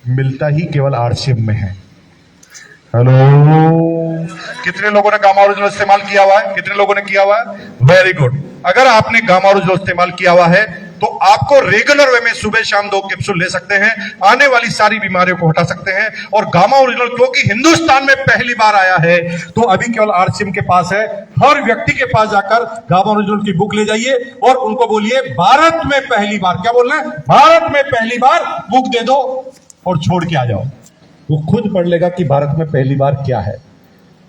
मिलता ही केवल आरसीएम में है। हेलो, कितने लोगों ने गामा ओरिजिनल इस्तेमाल किया हुआ है? कितने लोगों ने किया हुआ है? Very good. अगर आपने गामा ओरिजिनल इस्तेमाल किया हुआ है तो आपको रेगुलर वे में सुबह शाम 2 कैप्सूल ले सकते हैं, आने वाली सारी बीमारियों को हटा सकते हैं। और गामा ओरिजिनल क्योंकि हिंदुस्तान में पहली बार आया है तो अभी केवल आरसीएम के पास है। हर व्यक्ति के पास जाकर गामा ओरिजिनल की बुक ले जाइए और उनको बोलिए भारत में पहली बार, क्या बोलना है, भारत में पहली बार बुक दे दो और छोड़ के आ जाओ। वो खुद पढ़ लेगा कि भारत में पहली बार क्या है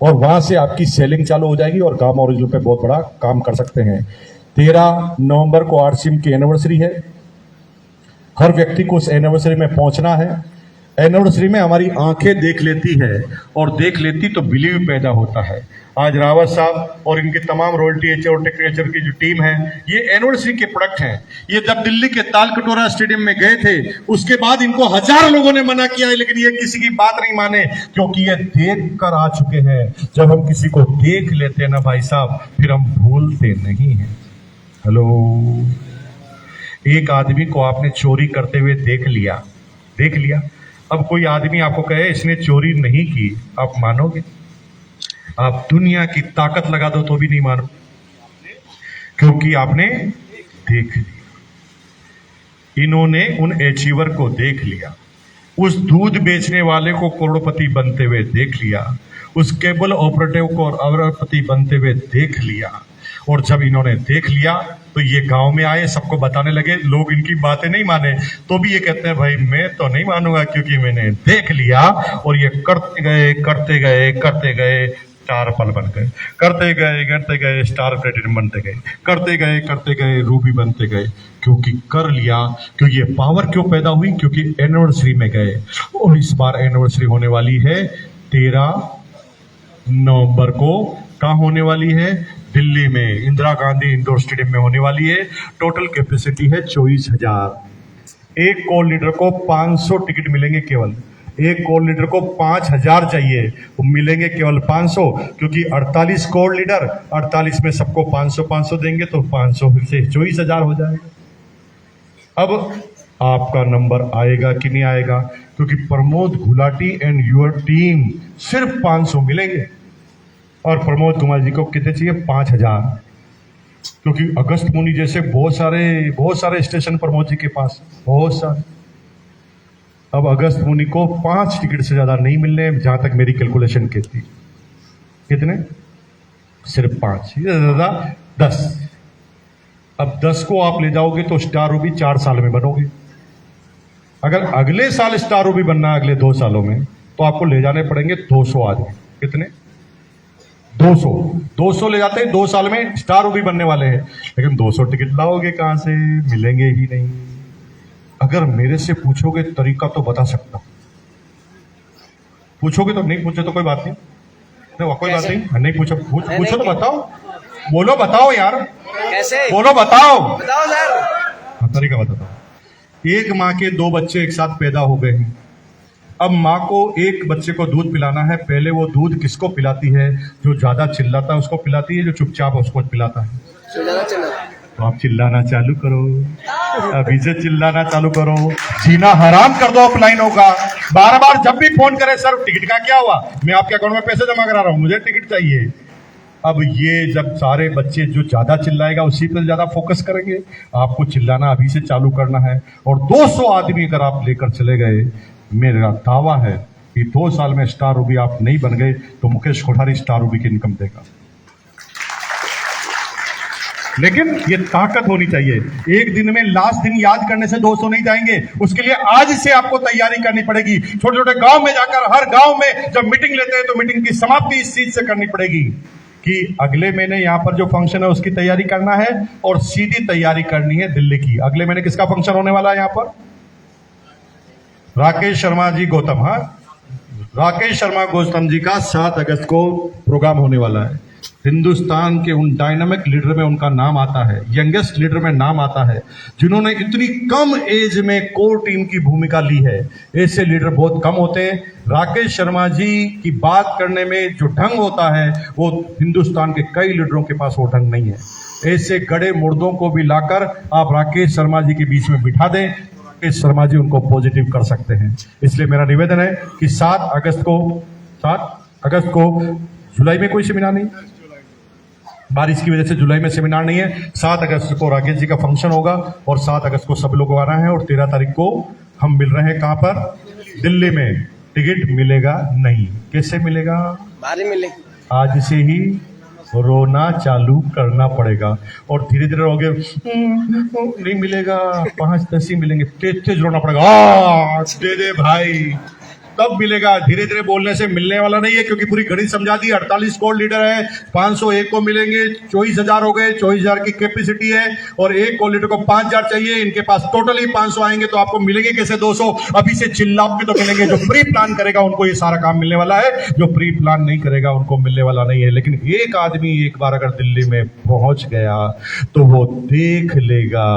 और वहां से आपकी सेलिंग चालू हो जाएगी और गामा ओरिजिनल पे बहुत बड़ा काम कर सकते हैं। 13 नवंबर को आरसीएम की एनिवर्सरी है। हर व्यक्ति को उस एनिवर्सरी में पहुंचना है। एनिवर्सरी में हमारी आंखें देख लेती है और देख लेती तो बिलीव पैदा होता है। आज रावत साहब और इनके तमाम रॉयल्टी एच और टेक्निचर की जो टीम है, ये एनिवर्सरी के प्रोडक्ट हैं। ये जब दिल्ली के तालकटोरा स्टेडियम में गए थे उसके बाद इनको 1000 लोगों ने मना किया है, लेकिन ये किसी की बात नहीं माने, क्योंकि ये देख कर आ चुके हैं। जब हम किसी को देख लेते हैं ना भाई साहब, फिर हम भूलते नहीं हैं। हेलो, एक आदमी को आपने चोरी करते हुए देख लिया। अब कोई आदमी आपको कहे इसने चोरी नहीं की, आप मानोगे? आप दुनिया की ताकत लगा दो तो भी नहीं मानो, क्योंकि आपने देख लिया। इन्होंने उन अचीवर को देख लिया, उस दूध बेचने वाले को करोड़पति बनते हुए देख लिया, उस केबल ऑपरेटिव को अरबपति बनते हुए देख लिया। और जब इन्होंने देख लिया तो ये गांव में आए, सबको बताने लगे। लोग इनकी बातें नहीं माने तो भी ये कहते हैं भाई मैं तो नहीं मानूंगा क्योंकि मैंने देख लिया। और ये करते गए स्टार पल बन गए, करते गए स्टार प्लेटिनम बनते गए, करते गए रूबी बनते गए। क्योंकि कर लिया। क्योंकि ये पावर क्यों पैदा हुई? क्योंकि एनिवर्सरी में गए। और इस बार एनिवर्सरी होने वाली है 13 नवंबर को। कहाँ होने वाली है? दिल्ली में इंदिरा गांधी इंडोर स्टेडियम में होने वाली है। टोटल कैपेसिटी है 24,000। एक कोल लीडर को 500 टिकट मिलेंगे केवल। एक कोल लीडर को 5,000 चाहिए, वो मिलेंगे केवल 500, क्योंकि 48 कोल लीडर, 48 में सबको 500 देंगे तो 500 से 24,000 हो जाएगा। अब आपका नंबर आएगा कि नहीं आएगा? क्योंकि Pramod Gulati and your team सिर्फ 500 मिलेंगे और प्रमोद कुमार जी को कितने चाहिए? 5,000। क्योंकि अगस्त मुनि जैसे बहुत सारे स्टेशन प्रमोद जी के पास, बहुत सारे। अब अगस्त मुनि को 5 टिकट से ज्यादा नहीं मिलने, जहां तक मेरी कैलकुलेशन कहती। कितने? सिर्फ 5, ज्यादा 10। अब 10 को आप ले जाओगे तो स्टार रूबी 4 साल में बनोगे। अगर अगले साल स्टार रूबी बनना है अगले 2 सालों में, तो आपको ले जाने पड़ेंगे 200 आदमी। कितने? 200 ले जाते हैं। 2 साल में स्टार रूबी बनने वाले हैं, लेकिन 200 टिकट लाओगे कहां से? मिलेंगे ही नहीं। अगर मेरे से पूछोगे तरीका तो बता सकता हूं, पूछोगे तो, नहीं पूछे तो कोई बात नहीं, कोई बात नहीं पूछो, पूछो तो बताओ, बोलो, बताओ यार, कैसे? बोलो, बताओ, बताओ सर। तरीका बताता हूं। एक माँ के 2 बच्चे एक साथ पैदा हो गए हैं। अब माँ को एक बच्चे को दूध पिलाना है, पहले वो दूध किसको पिलाती है? जो ज्यादा चिल्लाता है उसको पिलाती है, जो चुपचाप है उसको पिलाता है। तो आप चिल्लाना चालू करो, अभी से चिल्लाना चालू करो, जीना हराम कर दो ऑफलाइनों का। बार बार जब भी फोन करे, सर टिकट का क्या हुआ, मैं आपके अकाउंट में पैसे जमा करा रहा हूं, मुझे टिकट चाहिए। अब ये जब सारे बच्चे जो ज्यादा चिल्लाएगा उसी पर ज्यादा फोकस करेंगे। आपको चिल्लाना अभी से चालू करना है, और 200 आदमी अगर आप लेकर चले गए, मेरा दावा है कि 2 साल में स्टार रूबी आप नहीं बन गए तो मुकेश कोठारी स्टार रूबी की इनकम देगा। लेकिन ये ताकत होनी चाहिए। एक दिन में लास्ट दिन याद करने से 200 नहीं जाएंगे, उसके लिए आज से आपको तैयारी करनी पड़ेगी। छोटे छोटे गांव में जाकर, हर गांव में जब मीटिंग लेते हैं तो मीटिंग की समाप्ति इस चीज से करनी पड़ेगी कि अगले महीने यहां पर जो फंक्शन है उसकी तैयारी करना है, और सीधी तैयारी करनी है दिल्ली की। अगले महीने किसका फंक्शन होने वाला है यहां पर? राकेश शर्मा जी गौतम, हाँ, राकेश शर्मा गौतम जी का 7 अगस्त को प्रोग्राम होने वाला है। हिंदुस्तान के उन डायनामिक लीडर में उनका नाम आता है, यंगेस्ट लीडर में नाम आता है, जिन्होंने इतनी कम एज में कोर टीम की भूमिका ली है। ऐसे लीडर बहुत कम होते हैं। राकेश शर्मा जी की बात करने में जो ढंग होता है, वो हिंदुस्तान के कई लीडरों के पास वो ढंग नहीं है। ऐसे गड़े मुर्दों को भी लाकर आप राकेश शर्मा जी के बीच में बिठा दें, राकेश शर्मा जी उनको पॉजिटिव कर सकते हैं। इसलिए मेरा निवेदन है कि 7 अगस्त को जुलाई में कोई सेमिनार नहीं, बारिश की वजह से जुलाई में सेमिनार नहीं है। 7 अगस्त को राकेश जी का फंक्शन होगा, और 7 अगस्त को सब लोग आना है, और 13 तारीख को हम मिल रहे हैं। कहां पर? दिल्ली में। टिकट मिलेगा नहीं। कैसे मिलेगा? बारी मिले। आज से ही रोना चालू करना पड़ेगा, और धीरे धीरे रोगे नहीं मिलेगा, 5-10 ही मिलेंगे, तेज रोना पड़ेगा, दे दे भाई, तब मिलेगा। धीरे धीरे बोलने से मिलने वाला नहीं है, क्योंकि पूरी गणित समझा दी। 48 कोर लीडर है, 501 को मिलेंगे, 24,000 हो गए, 24,000 की कैपेसिटी है, और एक कोर लीडर को 5,000 चाहिए। इनके पास टोटली 500 आएंगे, तो आपको मिलेंगे कैसे 200? अभी से चिल्लाओ के तो मिलेंगे। जो प्री प्लान करेगा उनको ये सारा काम मिलने वाला है, जो प्री प्लान नहीं करेगा उनको मिलने वाला नहीं है। लेकिन एक आदमी एक बार अगर दिल्ली में पहुंच गया तो वो देख लेगा,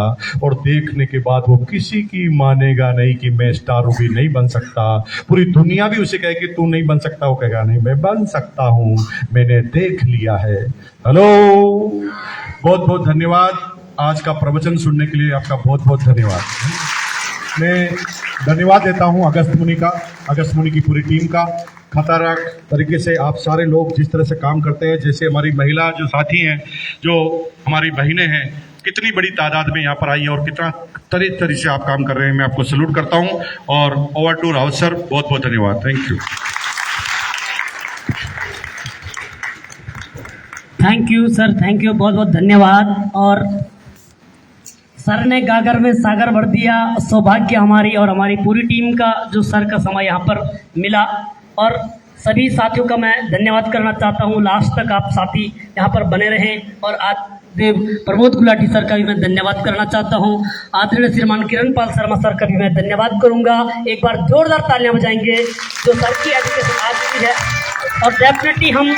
और देखने के बाद वो किसी की मानेगा नहीं कि मैं स्टार रूबी नहीं बन सकता। पूरी दुनिया भी उसे कहे कि तू नहीं बन सकता, वो कहेगा नहीं, मैं बन सकता हूं, मैंने देख लिया है। हेलो, बहुत बहुत धन्यवाद। आज का प्रवचन सुनने के लिए आपका बहुत बहुत धन्यवाद। मैं धन्यवाद देता हूं अगस्त मुनि का, अगस्त मुनि की पूरी टीम का। खतरनाक तरीके से आप सारे लोग जिस तरह से काम करते हैं, जैसे हमारी महिला जो साथी हैं, जो हमारी बहनें हैं, कितनी बड़ी तादाद में यहाँ पर आई है, और कितना तरह से आप काम कर रहे हैं। मैं आपको सैल्यूट करता हूं। और ओवर टू रावत सर, बहुत बहुत धन्यवाद। Thank you. Thank you sir, thank you, बहुत बहुत धन्यवाद। और सर ने गागर में सागर भर दिया। सौभाग्य हमारी और हमारी पूरी टीम का जो सर का समय यहाँ पर मिला, और सभी साथियों का मैं धन्यवाद करना चाहता हूँ। लास्ट तक आप साथी यहाँ पर बने रहें, और आज देव प्रमोद गुलाटी सर का भी मैं धन्यवाद करना चाहता हूँ। आदरणीय श्रीमान किरण पाल शर्मा सर का भी मैं धन्यवाद करूँगा। एक बार जोरदार तालियां बजाएंगे। जो सर की एजुकेशन आज की है, और डेफिनेटली हम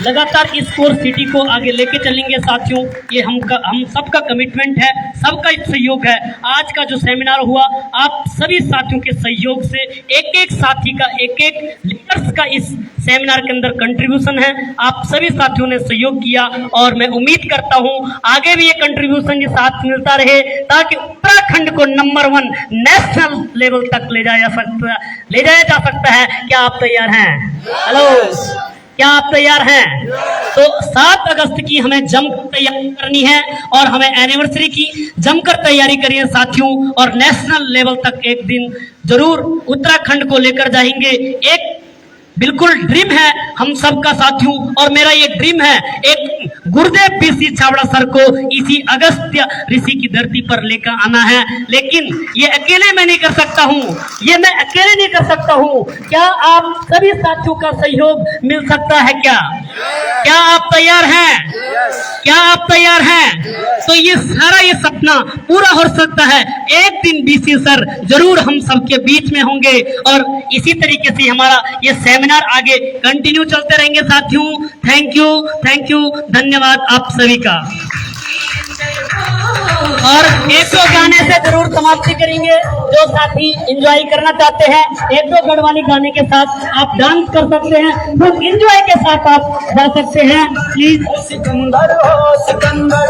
लगातार इस कोर सिटी को आगे लेके चलेंगे साथियों। ये हम सबका कमिटमेंट है, सबका सहयोग है। आज का जो सेमिनार हुआ, आप सभी साथियों के सहयोग से, एक एक साथी का, एक एक लीडर्स का इस सेमिनार के अंदर कंट्रीब्यूशन है। आप सभी साथियों ने सहयोग किया, और मैं उम्मीद करता हूं आगे भी ये कंट्रीब्यूशन के साथ मिलता रहे, ताकि उत्तराखंड को नंबर 1 नेशनल लेवल तक ले जाया जा सकता है। क्या आप तैयार हैं? हेलो, क्या आप तैयार हैं? तो 7 अगस्त की हमें जमकर तैयारी करनी है, और हमें एनिवर्सरी की जमकर तैयारी करिए साथियों, और नेशनल लेवल तक एक दिन जरूर उत्तराखंड को लेकर जाएंगे। एक बिल्कुल ड्रीम है हम सबका साथियों, और मेरा ये ड्रीम है, एक गुरुदेव बीसी छाबड़ा सर को इसी अगस्त्य ऋषि की धरती पर लेकर आना है। लेकिन ये अकेले मैं नहीं कर सकता हूँ, ये मैं अकेले नहीं कर सकता हूँ। क्या आप सभी साथियों का सहयोग मिल सकता है क्या? क्या आप तैयार हैं? क्या आप तैयार हैं? तो ये सारा ये सपना पूरा हो सकता है। एक दिन बीसी सर जरूर हम सबके बीच में होंगे और इसी तरीके से हमारा ये सेमिनार आगे कंटिन्यू चलते रहेंगे साथियों। थैंक यू, धन्यवाद आप सभी का। और एक दो गाने से जरूर समाप्ति करेंगे। जो साथी एंजॉय करना चाहते हैं, एक दो गढ़वाली गाने के साथ आप डांस कर सकते हैं, फुल एंजॉय के साथ आप जा सकते हैं। प्लीज। सिकंदर हो सिकंदर